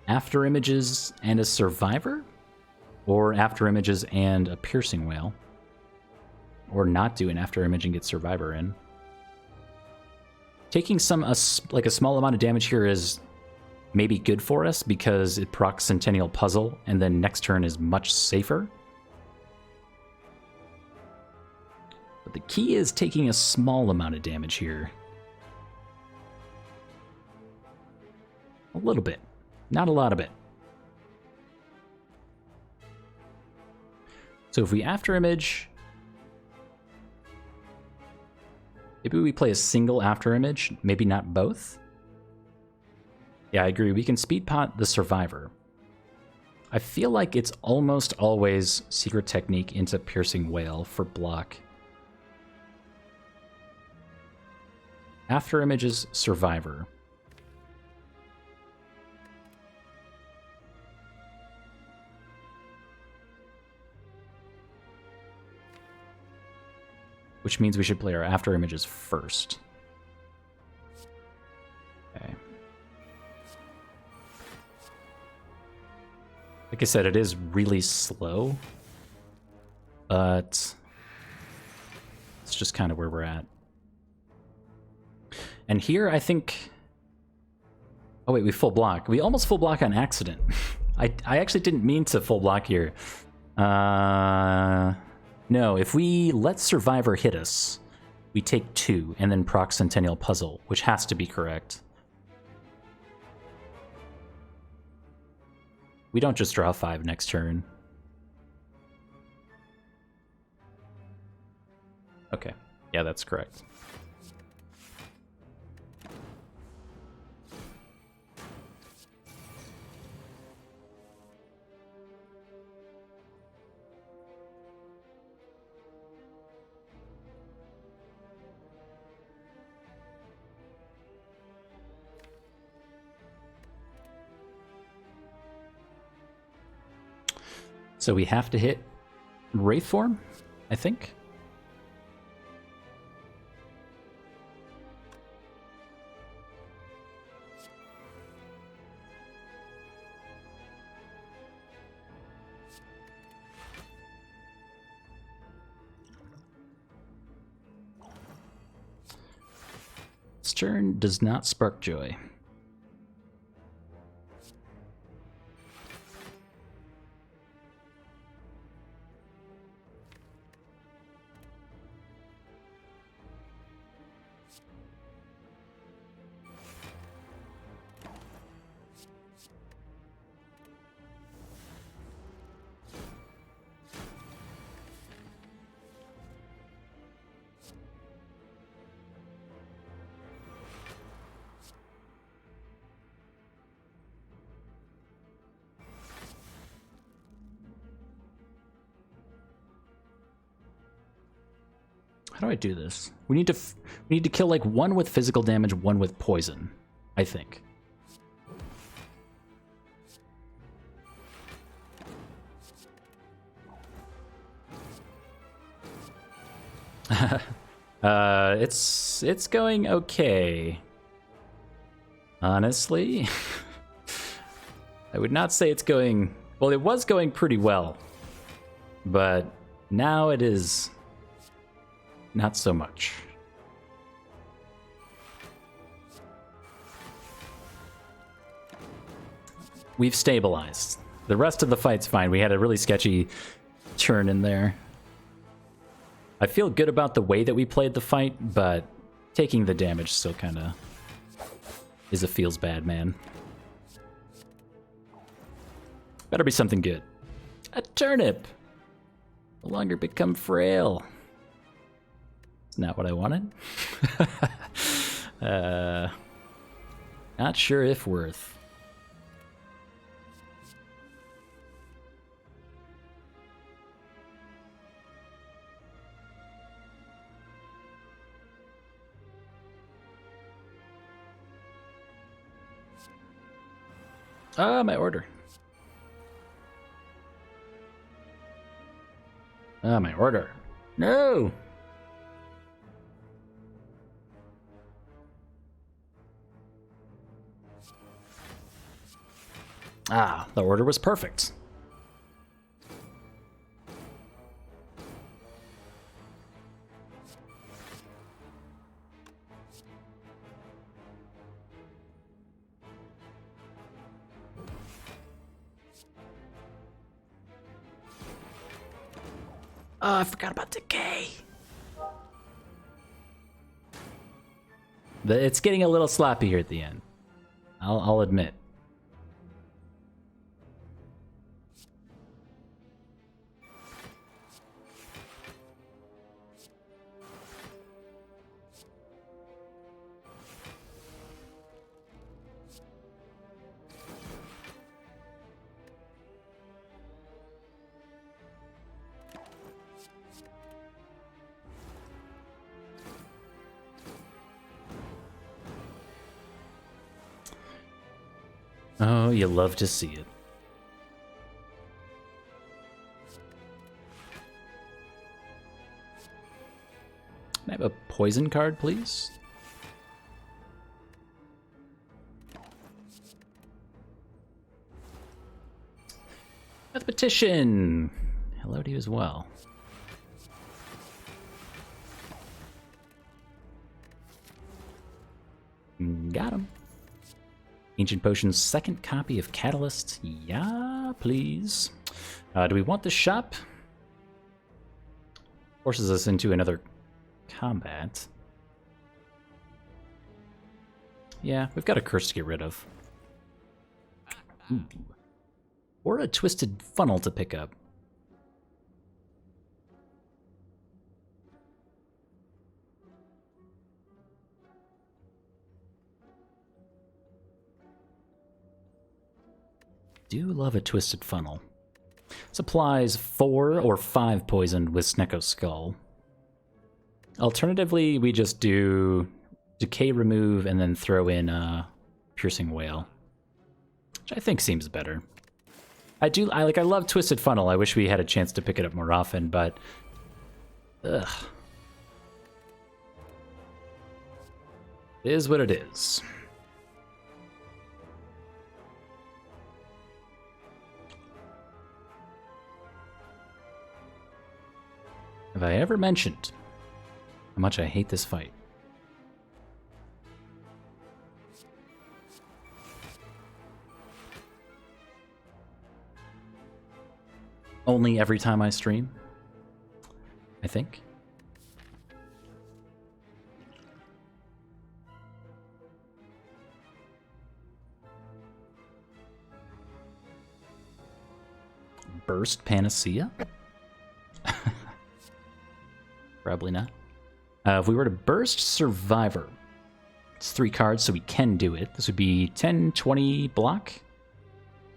After Images and a Survivor, or After Images and a Piercing Wail, or not do an After Image and get Survivor in. Taking like a small amount of damage here is maybe good for us because it procs Centennial Puzzle, and then next turn is much safer. But the key is taking a small amount of damage here. A little bit. Not a lot of it. So if we After Image, maybe we play a single After Image, maybe not both. Yeah, I agree. We can speed pot the Survivor. I feel like it's almost always Secret Technique into Piercing Wail for block. After Images, Survivor. Which means we should play our After Images first. Okay. Like I said, it is really slow, but it's just kind of where we're at. And here, I think... Oh wait, we full block. We almost full block on accident. I actually didn't mean to full block here. No, if we let Survivor hit us, we take 2 and then proc Centennial Puzzle, which has to be correct. We don't just draw 5 next turn. Okay, yeah, that's correct. So we have to hit Wraith Form, I think. This turn does not spark joy. How do I do this? We need to kill like one with physical damage, one with poison, I think. It's going okay. Honestly, I would not say it's going well. It was going pretty well, but now it is not so much. We've stabilized. The rest of the fight's fine. We had a really sketchy turn in there. I feel good about the way that we played the fight, but taking the damage still kind of is a feels bad, man. Better be something good. A turnip! No longer become frail. It's not what I wanted. Not sure if worth. Ah, my order. Ah, my order. No! Ah, the order was perfect. Oh, I forgot about decay. It's getting a little sloppy here at the end. I'll admit. Oh, you love to see it. Can I have a poison card, please? Mathematician! Hello to you as well. Got him. Ancient Potion's second copy of Catalyst. Yeah, please. Do we want the shop? Forces us into another combat. Yeah, we've got a curse to get rid of. Ooh. Or a twisted funnel to pick up. Do love a twisted funnel. Supplies 4 or 5 poisoned with Snecko Skull. Alternatively, we just do decay remove and then throw in piercing whale, which I think seems better. I love twisted funnel. I wish we had a chance to pick it up more often, but ugh. It is what it is. Have I ever mentioned how much I hate this fight? Only every time I stream, I think. Burst Panacea? Probably not. If we were to burst Survivor, it's 3 cards, so we can do it. This would be 10, 20 block.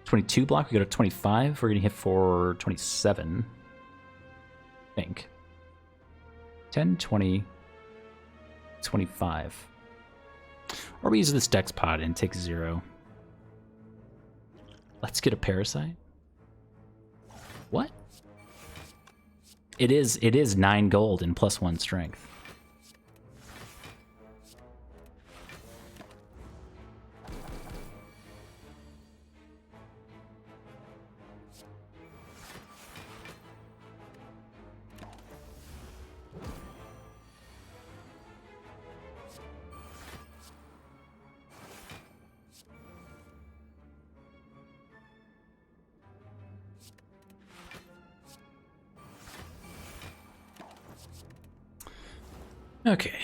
22 block, we go to 25. We're going to hit for 27. I think. 10, 20, 25. Or we use this dex pod and take 0. Let's get a parasite. What? It is 9 gold and +1 strength. Okay.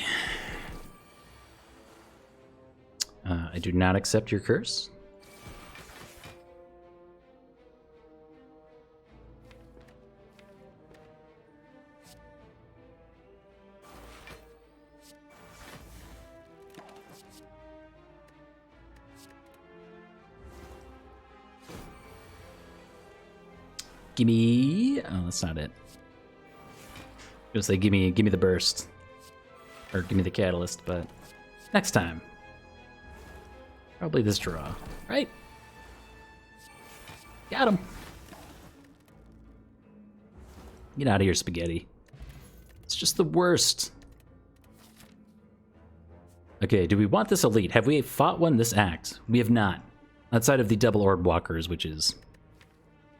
I do not accept your curse. Gimme. Oh, that's not it. I was gonna say gimme the burst. Or give me the catalyst, but next time. Probably this draw. Right? Got him. Get out of here, spaghetti. It's just the worst. Okay, do we want this elite? Have we fought one this act? We have not. Outside of the double orb walkers, which is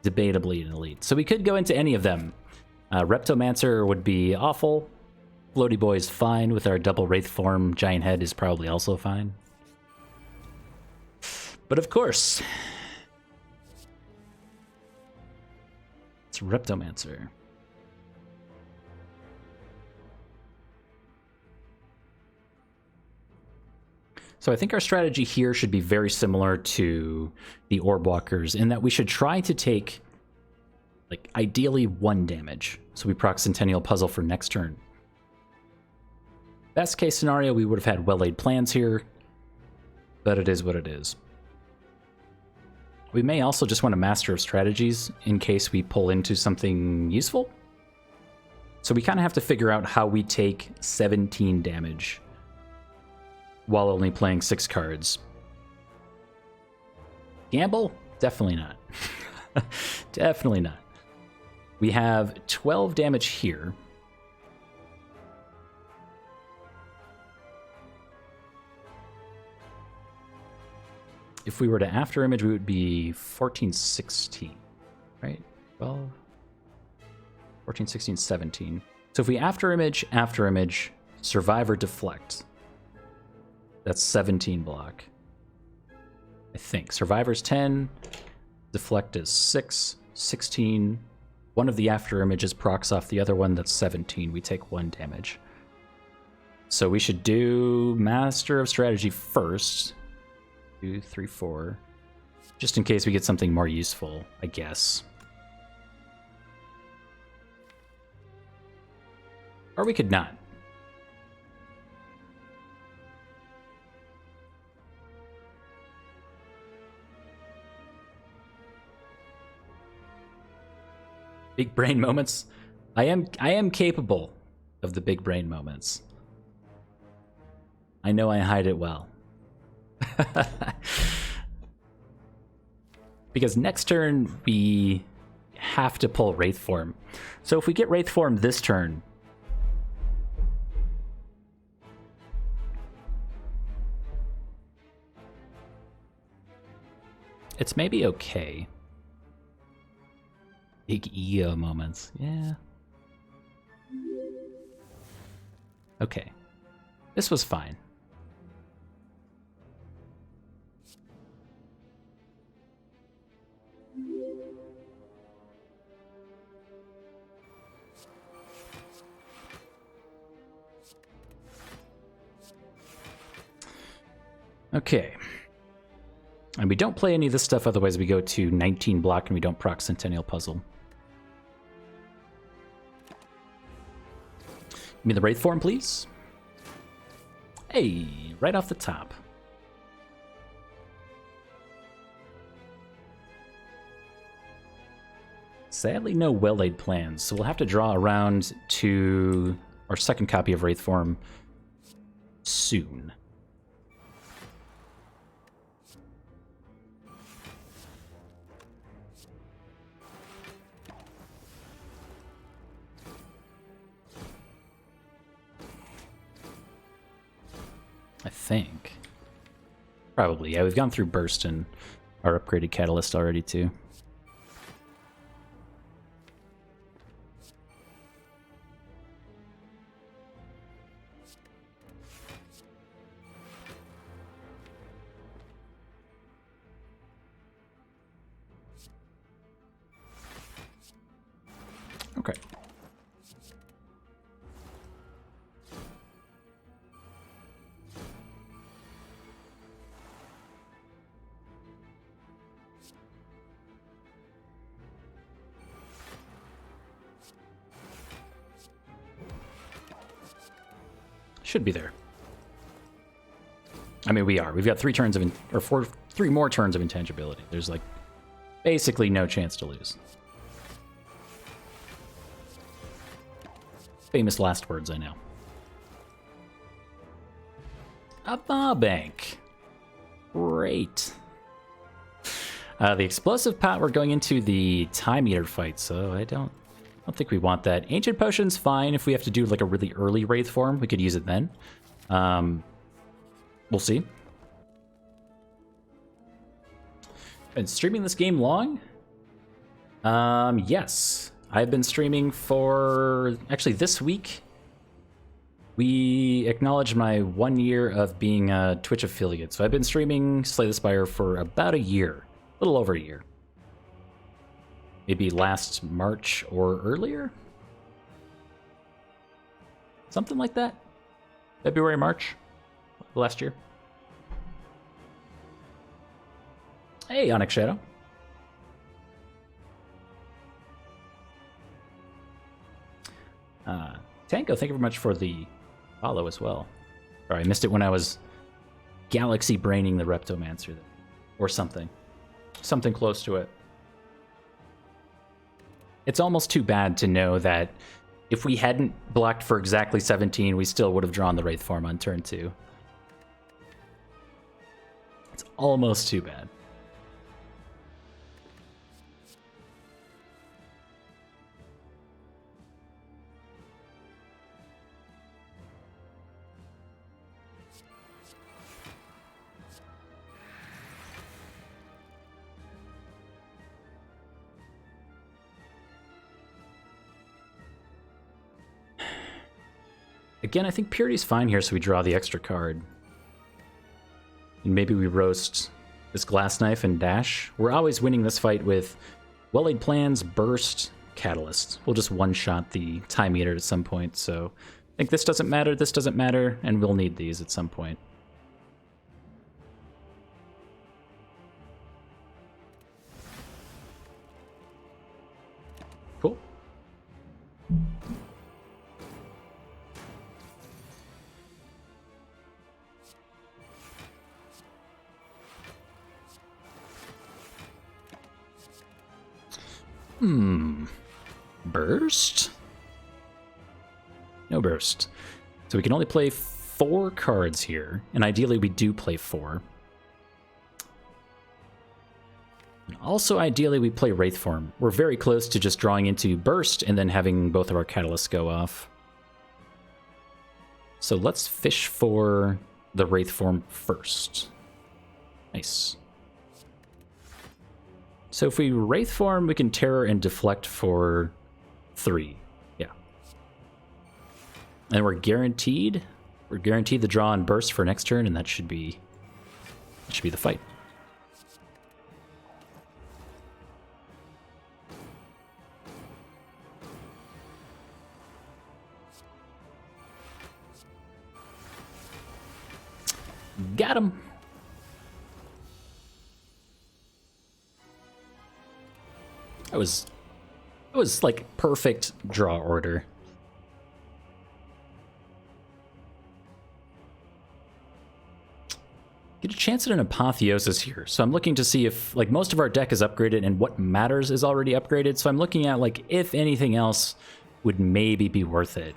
debatably an elite. So we could go into any of them. Reptomancer would be awful. Floaty Boy is fine with our double Wraith form. Giant Head is probably also fine. But of course, it's Reptomancer. So I think our strategy here should be very similar to the Orb Walkers in that we should try to take, like, ideally 1 damage. So we proc Centennial Puzzle for next turn. Best case scenario, we would have had well-laid plans here, but it is what it is. We may also just want a Master of Strategies in case we pull into something useful. So we kind of have to figure out how we take 17 damage while only playing 6 cards. Gamble? Definitely not. Definitely not. We have 12 damage here. If we were to after image, we would be 14, 16, right? 12, 14, 16, 17. So if we after image, survivor, deflect, that's 17 block. I think. Survivor's 10, deflect is 6, 16. One of the after images procs off the other one, that's 17. We take 1 damage. So we should do Master of Strategy first. 2, 3, 4. Just in case we get something more useful, I guess. Or we could not. Big brain moments. I am capable of the big brain moments. I know I hide it well. Because next turn we have to pull Wraith Form. So if we get Wraith Form this turn, it's maybe okay. Big ego moments. Yeah. Okay. This was fine. Okay. And we don't play any of this stuff, otherwise we go to 19 block and we don't proc Centennial Puzzle. Give me the Wraith Form, please. Hey, right off the top. Sadly, no well-laid plans, so we'll have to draw around to our second copy of Wraithform soon. I think. Probably, yeah. We've gone through Burst and our upgraded Catalyst already, too. Okay. Should be there. I mean, we are. We've got 3 turns of, three more turns of intangibility. There's like basically no chance to lose. Famous last words, I know. A bar bank. Great. The explosive pot, we're going into the time eater fight, so I don't think we want that. Ancient potion's fine if we have to do like a really early Wraith form. We could use it then. We'll see. Been streaming this game long? Yes. I've been streaming for... Actually, this week, we acknowledged my 1 year of being a Twitch affiliate. So I've been streaming Slay the Spire for about a year. A little over a year. Maybe last March or earlier? Something like that? February, March? Last year? Hey, Onyx Shadow. Tanko, thank you very much for the follow as well. Sorry, I missed it when I was galaxy braining the Reptomancer. Or something. Something close to it. It's almost too bad to know that if we hadn't blocked for exactly 17, we still would have drawn the Wraith form on turn 2. It's almost too bad. Again, I think Purity's fine here, so we draw the extra card. And maybe we roast this Glass Knife and dash. We're always winning this fight with Well-Laid Plans, Burst, Catalyst. We'll just one-shot the Time Eater at some point, so I think this doesn't matter, and we'll need these at some point. Cool. Burst? No burst. So we can only play 4 cards here, and ideally we do play 4. And also, ideally, we play Wraith form. We're very close to just drawing into burst and then having both of our catalysts go off. So let's fish for the Wraith form first. Nice. So if we Wraith form, we can Terror and Deflect for 3. Yeah. And we're guaranteed the draw and burst for next turn, and that should be the fight. Got him. It was like perfect draw order. Get a chance at an Apotheosis here. So I'm looking to see if, like, most of our deck is upgraded and what matters is already upgraded. So I'm looking at, like, if anything else would maybe be worth it.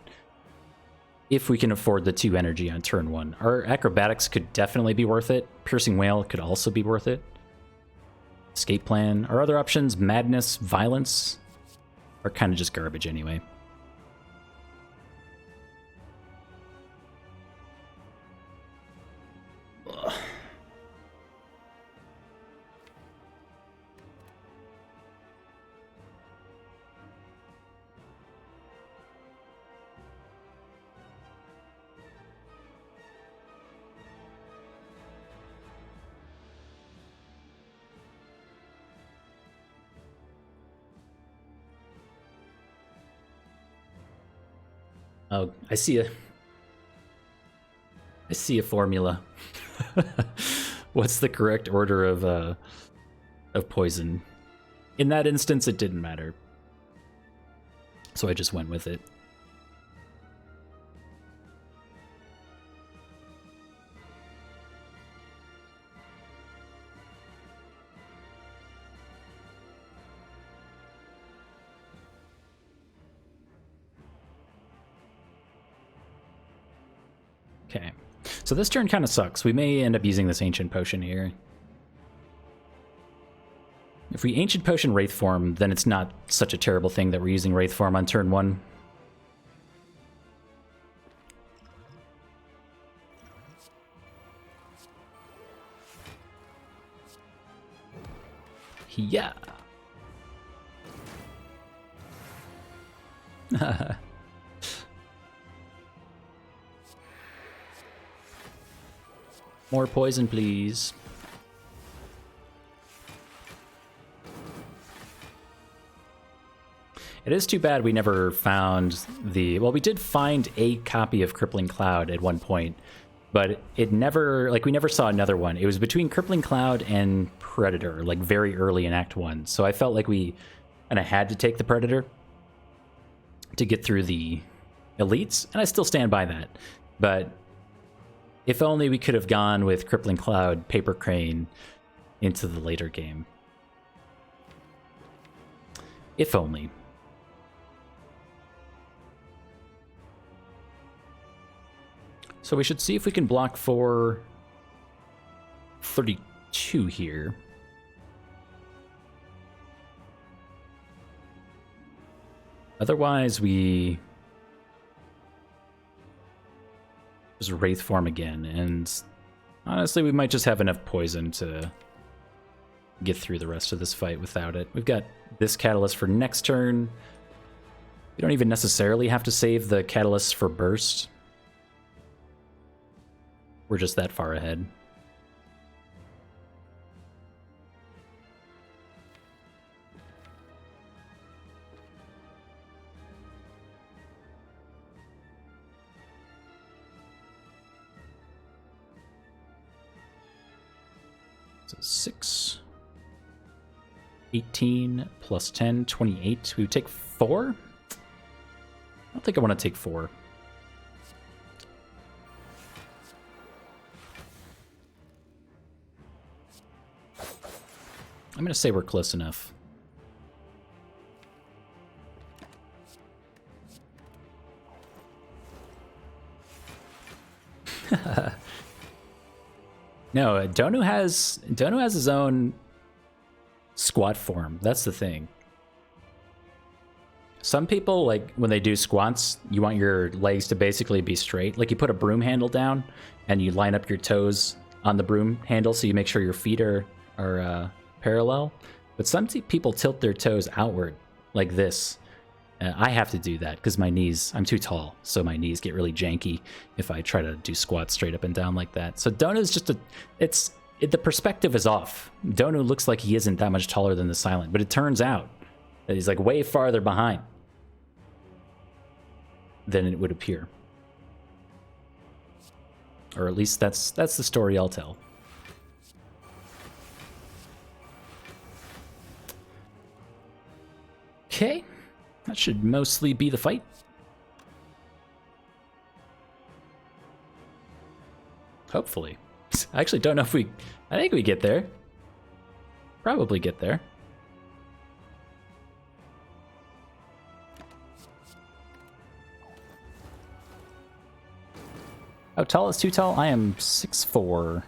if we can afford the 2 energy on turn 1. Our acrobatics could definitely be worth it. Piercing Wail could also be worth it. Escape plan. Our other options, Madness, Violence, are kind of just garbage anyway. Ugh. Oh, I see a formula. What's the correct order of poison? In that instance, it didn't matter. So I just went with it. Okay, so this turn kind of sucks. We may end up using this Ancient Potion here. If we Ancient Potion Wraith Form, then it's not such a terrible thing that we're using Wraith Form on turn 1. Yeah. More poison, please. It is too bad we never found the... Well, we did find a copy of Crippling Cloud at one point, but it never... Like, we never saw another one. It was between Crippling Cloud and Predator, like, very early in Act 1. So I felt like we kind of had to take the Predator to get through the elites, and I still stand by that. But if only we could have gone with Crippling Cloud, Paper Crane into the later game. If only. So we should see if we can block for 32 here. Otherwise, we just Wraith Form again, and honestly, we might just have enough poison to get through the rest of this fight without it. We've got this Catalyst for next turn. We don't even necessarily have to save the Catalyst for Burst. We're just that far ahead. So 6, 18 plus 10, 28. We would take 4? I don't think I want to take 4. I'm going to say we're close enough. No, Donu has his own squat form. That's the thing. Some people, like, when they do squats, you want your legs to basically be straight. Like, you put a broom handle down, and you line up your toes on the broom handle so you make sure your feet are parallel. But some people tilt their toes outward, like this. I have to do that because my knees, I'm too tall, so my knees get really janky if I try to do squats straight up and down like that. So Donu's just the perspective is off. Donu looks like he isn't that much taller than the Silent, but it turns out that he's like way farther behind than it would appear. Or at least that's the story I'll tell. Okay, that should mostly be the fight. Hopefully. I actually don't know if I think we get there. Probably get there. How tall is too tall? I am 6'4".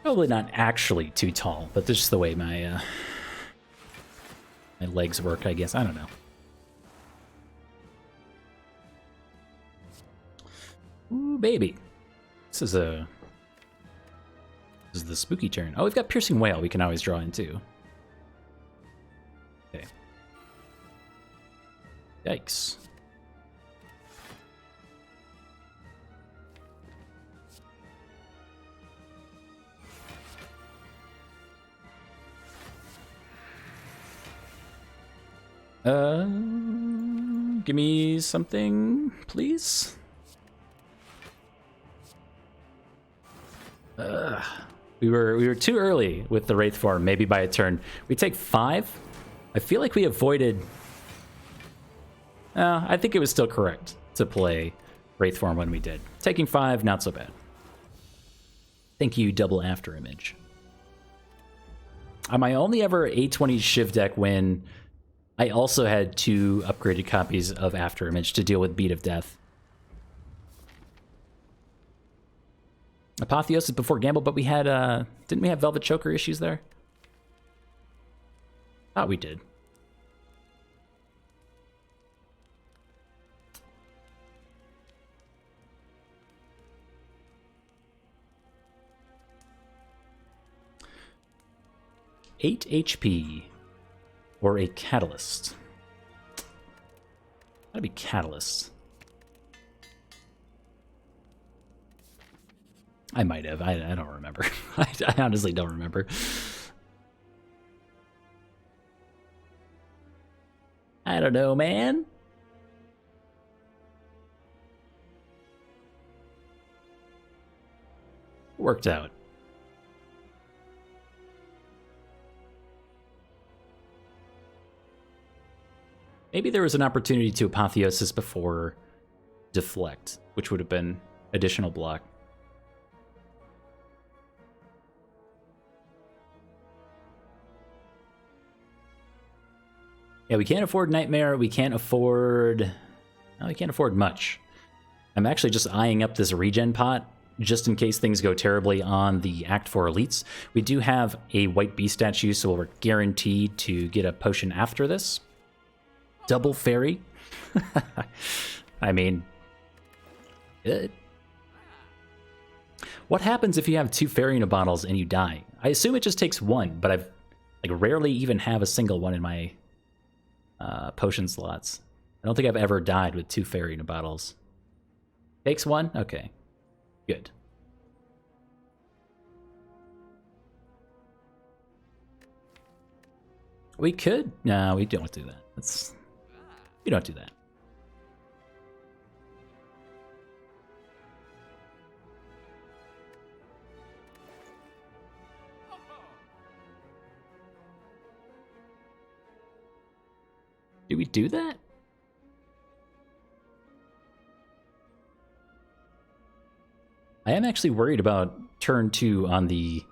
Probably not actually too tall, but this is the way my my legs work, I guess. I don't know. Ooh, baby. This is the spooky turn. Oh, we've got Piercing Whale we can always draw in too. Okay. Yikes. Give me something, please. We were too early with the Wraith form, maybe by a turn. We take 5. I feel like we avoided... I think it was still correct to play Wraith form when we did. Taking 5, not so bad. Thank you, double after image. My only ever A20 Shiv deck win, I also had 2 upgraded copies of After Image to deal with Beat of Death. Apotheosis before Gamble, but we had, didn't we have Velvet Choker issues there? Thought we did. Eight HP. Or a Catalyst. Gotta be Catalyst. I might have. I don't remember. I honestly don't remember. I don't know, man. Worked out. Maybe there was an opportunity to Apotheosis before Deflect, which would have been additional block. Yeah, we can't afford Nightmare. We can't afford... No, we can't afford much. I'm actually just eyeing up this regen pot, just in case things go terribly on the Act 4 elites. We do have a White Beast statue, so we're guaranteed to get a potion after this. Double Fairy. I mean, good. What happens if you have 2 Fairy in a bottles and you die? I assume it just takes 1, but I've rarely even have a single one in my potion slots. I don't think I've ever died with 2 Fairy in a bottles. Takes 1? Okay. Good. We could. No, we don't do that. We don't do that. Do we do that? I am actually worried about turn 2 on the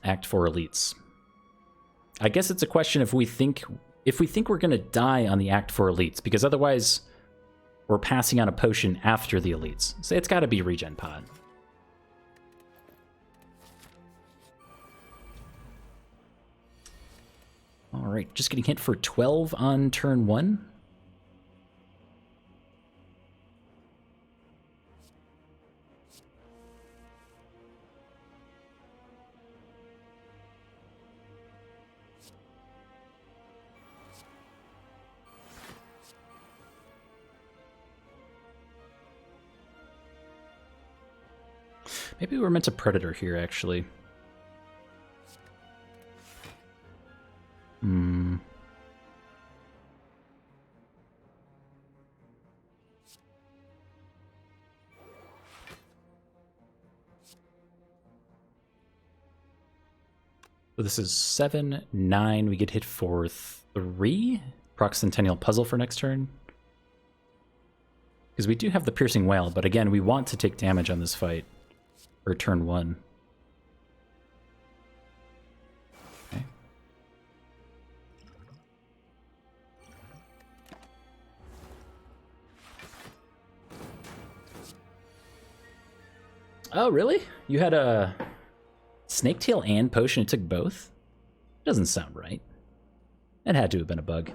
Act 4 elites. I guess it's a question if we think we're going to die on the Act 4 elites, because otherwise we're passing on a potion after the elites. So it's got to be regen pod. All right, just getting hit for 12 on turn 1. Maybe we're meant to Predator here, actually. So this is 7, 9. We get hit for 3. Proc Centennial Puzzle for next turn. Because we do have the Piercing Whale, but again, we want to take damage on this fight for turn 1. Oh, really? You had a snake tail and potion and took both? Doesn't sound right. It had to have been a bug.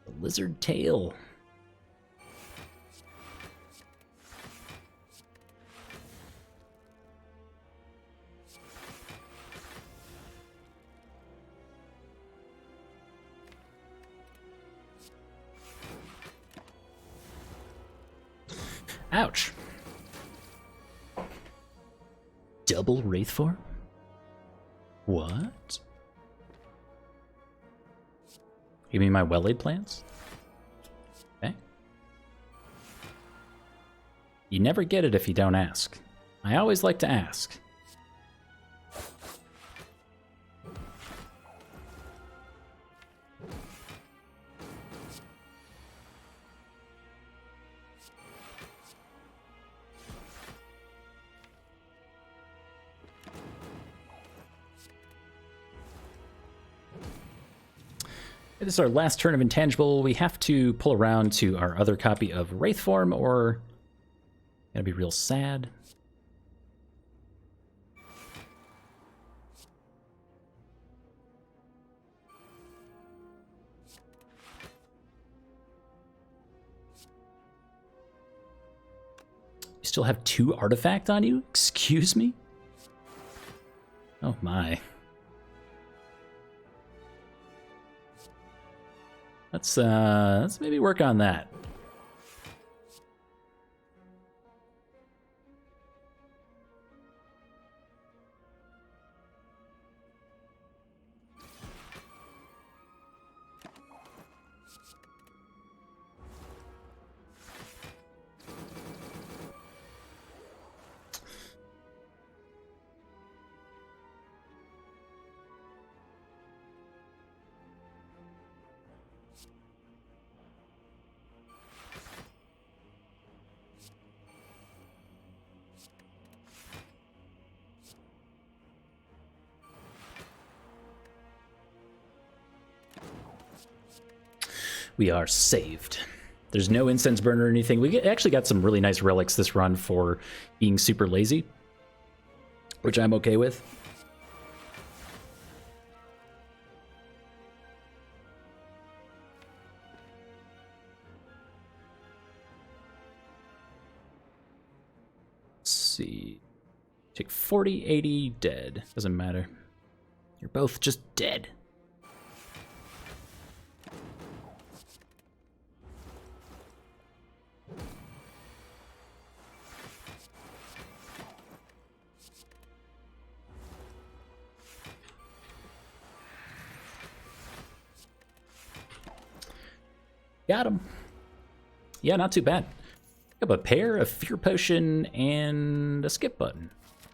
The lizard tail. Ouch. Double Wraith form? What? You mean my well-laid plans? Okay. You never get it if you don't ask. I always like to ask. This is our last turn of Intangible. We have to pull around to our other copy of Wraith form, or gonna be real sad. You still have 2 artifact on you? Excuse me? Oh my. Let's maybe work on that. We are saved. There's no incense burner or anything. We actually got some really nice relics this run for being super lazy, which I'm okay with. Let's see. Take 40, 80, dead. Doesn't matter. You're both just dead. Got him. Yeah, not too bad. Got a pair, a fear potion, and a skip button.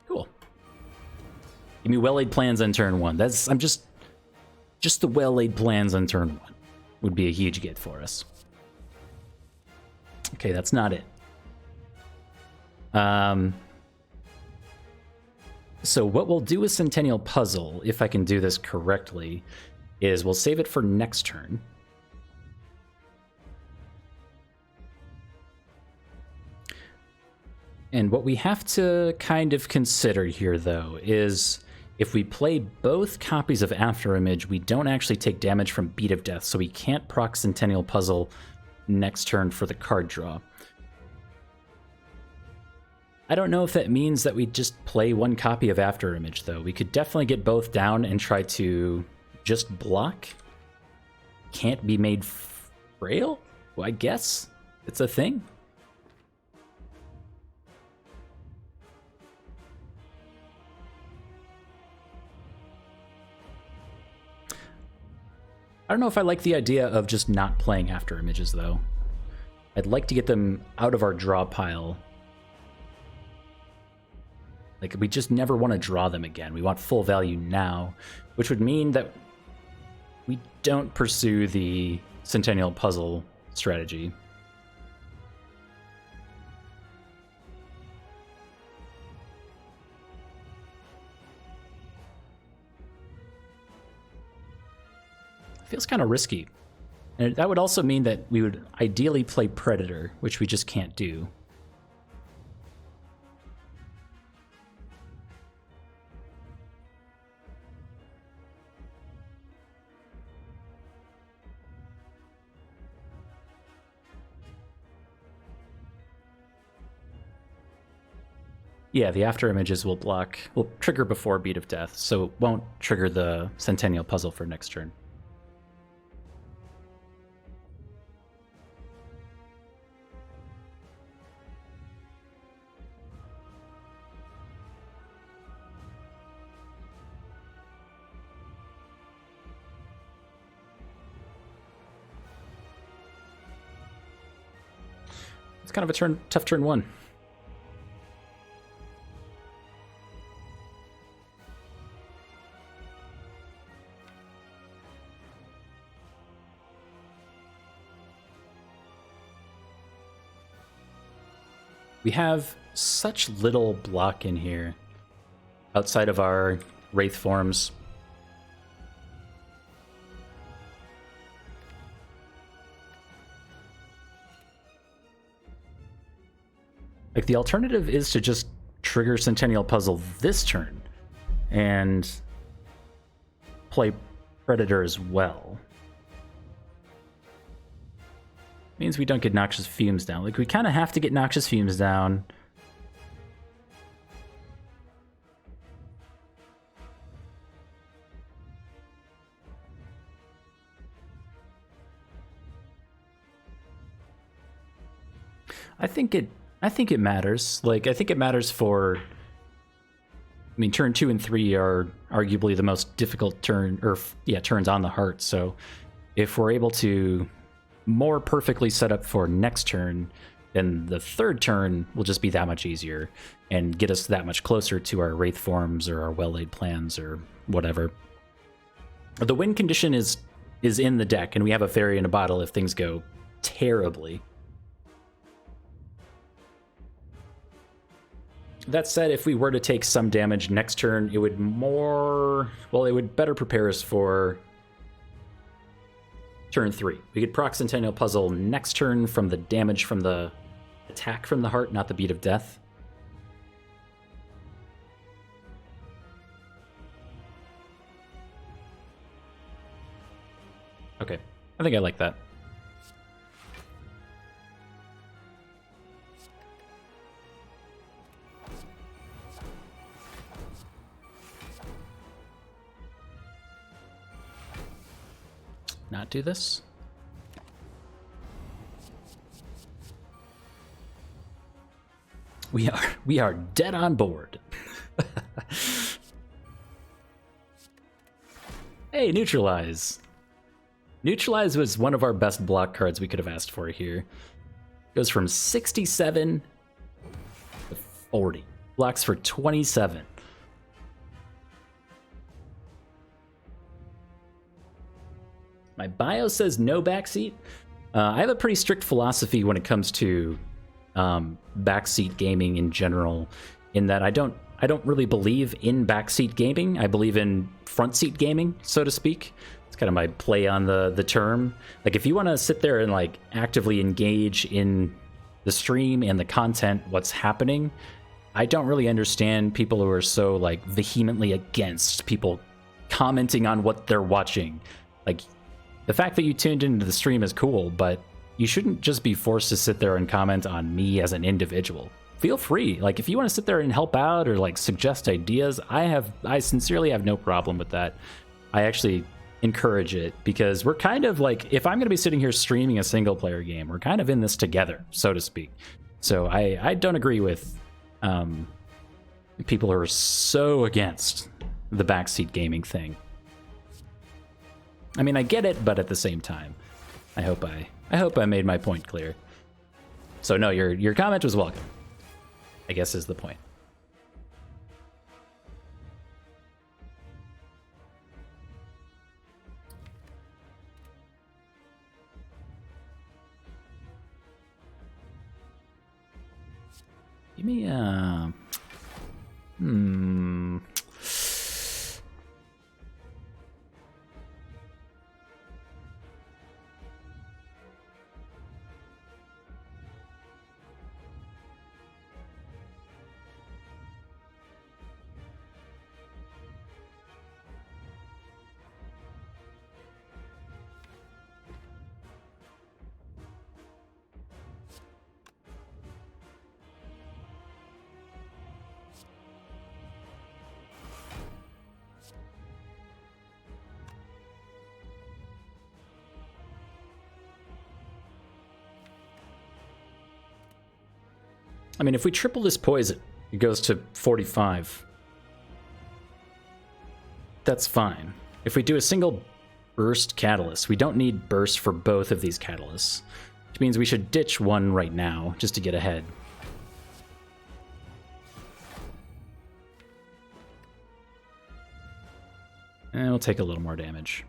Cool. Give me well-laid plans on turn 1. I'm just the well-laid plans on turn 1 would be a huge get for us. Okay, that's not it. So what we'll do with Centennial Puzzle, if I can do this correctly, is we'll save it for next turn. And what we have to kind of consider here, though, is if we play both copies of Afterimage, we don't actually take damage from Beat of Death, so we can't proc Centennial Puzzle next turn for the card draw. I don't know if that means that we just play one copy of Afterimage, though. We could definitely get both down and try to just block. Can't be made frail? Well, I guess it's a thing. I don't know if I like the idea of just not playing Afterimages, though. I'd like to get them out of our draw pile. Like, we just never want to draw them again. We want full value now, which would mean that we don't pursue the Centennial Puzzle strategy. Feels kind of risky. And that would also mean that we would ideally play Predator, which we just can't do. Yeah, the after images will trigger before Beat of Death, so it won't trigger the Centennial Puzzle for next turn. It's kind of a tough turn one. We have such little block in here outside of our Wraith forms. Like, the alternative is to just trigger Centennial Puzzle this turn and play Predator as well. Means we don't get Noxious Fumes down. Like, we kind of have to get Noxious Fumes down. I think it matters. Like, I think it matters for... I mean, turn 2 and 3 are arguably the most difficult turns on the heart. So if we're able to more perfectly set up for next turn, then the third turn will just be that much easier and get us that much closer to our Wraith forms or our well-laid plans or whatever. The win condition is in the deck, and we have a fairy in a bottle if things go terribly. That said, if we were to take some damage next turn, it would better prepare us for turn 3. We could proc Centennial Puzzle next turn from the damage from the attack from the heart, not the Beat of Death. Okay, I think I like that. Not do this. We are dead on board. Hey, Neutralize. Neutralize was one of our best block cards we could have asked for here. Goes from 67 to 40. Blocks for 27. My bio says no backseat. I have a pretty strict philosophy when it comes to backseat gaming in general, in that I don't really believe in backseat gaming. I believe in front seat gaming, so to speak. It's kind of my play on the term. Like, if you want to sit there and like actively engage in the stream and the content, what's happening, I don't really understand people who are so like vehemently against people commenting on what they're watching. Like, the fact that you tuned into the stream is cool, but you shouldn't just be forced to sit there and comment on me as an individual. Feel free. Like, if you want to sit there and help out or like suggest ideas, I sincerely have no problem with that. I actually encourage it, because we're kind of like, if I'm going to be sitting here streaming a single player game, we're kind of in this together, so to speak. So I don't agree with people who are so against the backseat gaming thing. I mean, I get it, but at the same time, I hope I made my point clear. So no, your comment was welcome, I guess, is the point. Give me I mean, if we triple this poison, it goes to 45. That's fine. If we do a single burst catalyst, we don't need burst for both of these catalysts, which means we should ditch one right now just to get ahead. And we'll take a little more damage.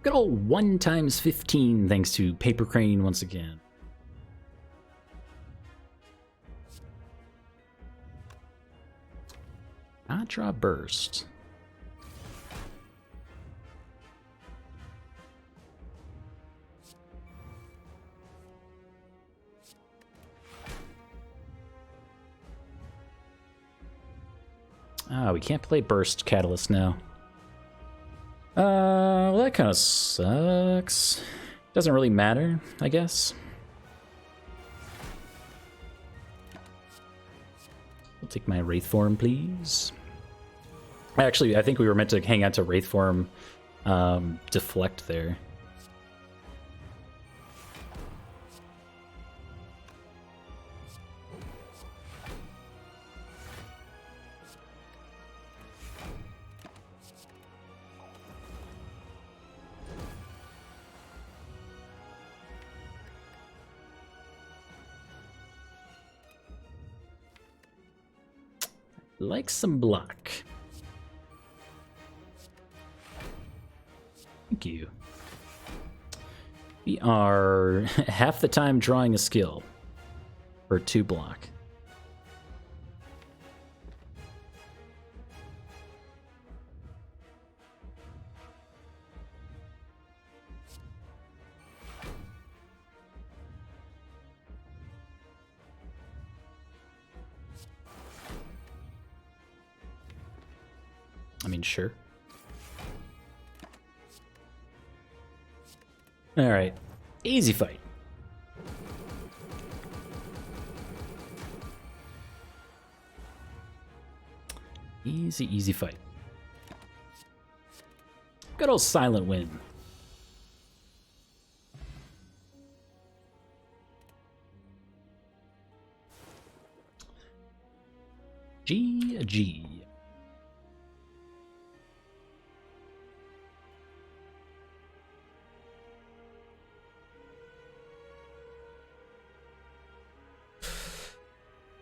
Good old 1 times 15 thanks to Paper Crane once again. Not draw burst. Ah, we can't play burst catalyst now. Well, that kind of sucks. Doesn't really matter, I guess. I'll take my Wraith form, please. Actually, I think we were meant to hang out to Wraith form deflect there. Like some block. Thank you. We are half the time drawing a skill for 2 block. I mean, sure. All right, easy fight. Easy fight. Good old silent win. GG.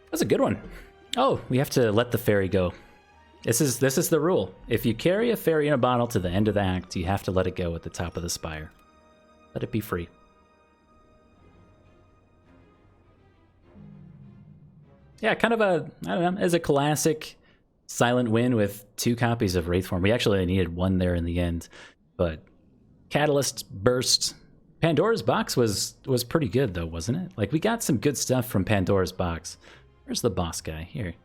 That's a good one. Oh, we have to let the fairy go. This is the rule. If you carry a fairy in a bottle to the end of the act, you have to let it go at the top of the spire. Let it be free. Yeah, kind of a, I don't know, as a classic silent win with 2 copies of Wraith form. We actually needed 1 there in the end, but Catalyst, Burst, Pandora's Box was pretty good though, wasn't it? Like, we got some good stuff from Pandora's Box. Where's the boss guy? Here.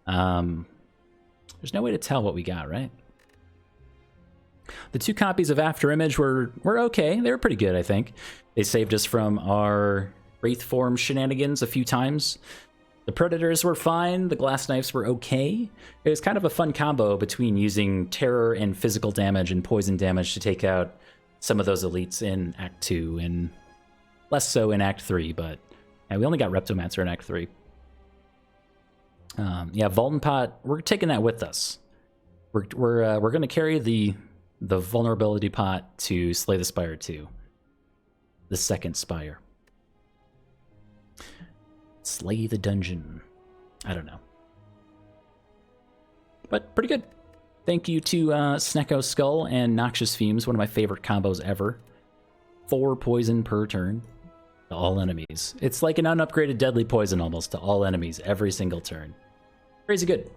There's no way to tell what we got, right? The 2 copies of Afterimage were okay. They were pretty good, I think. They saved us from our Wraith form shenanigans a few times. The Predators were fine. The Glass Knives were okay. It was kind of a fun combo between using terror and physical damage and poison damage to take out some of those elites in Act 2 and less so in Act 3, but yeah, we only got Reptomancer in Act 3. Yeah, Vaultin Pot, we're taking that with us. We're going to carry the vulnerability pot to Slay the Spire 2. The second Spire. Slay the dungeon. I don't know. But pretty good. Thank you to Snecko Skull and Noxious Fumes, one of my favorite combos ever. 4 poison per turn to all enemies. It's like an unupgraded deadly poison almost to all enemies every single turn. Crazy good.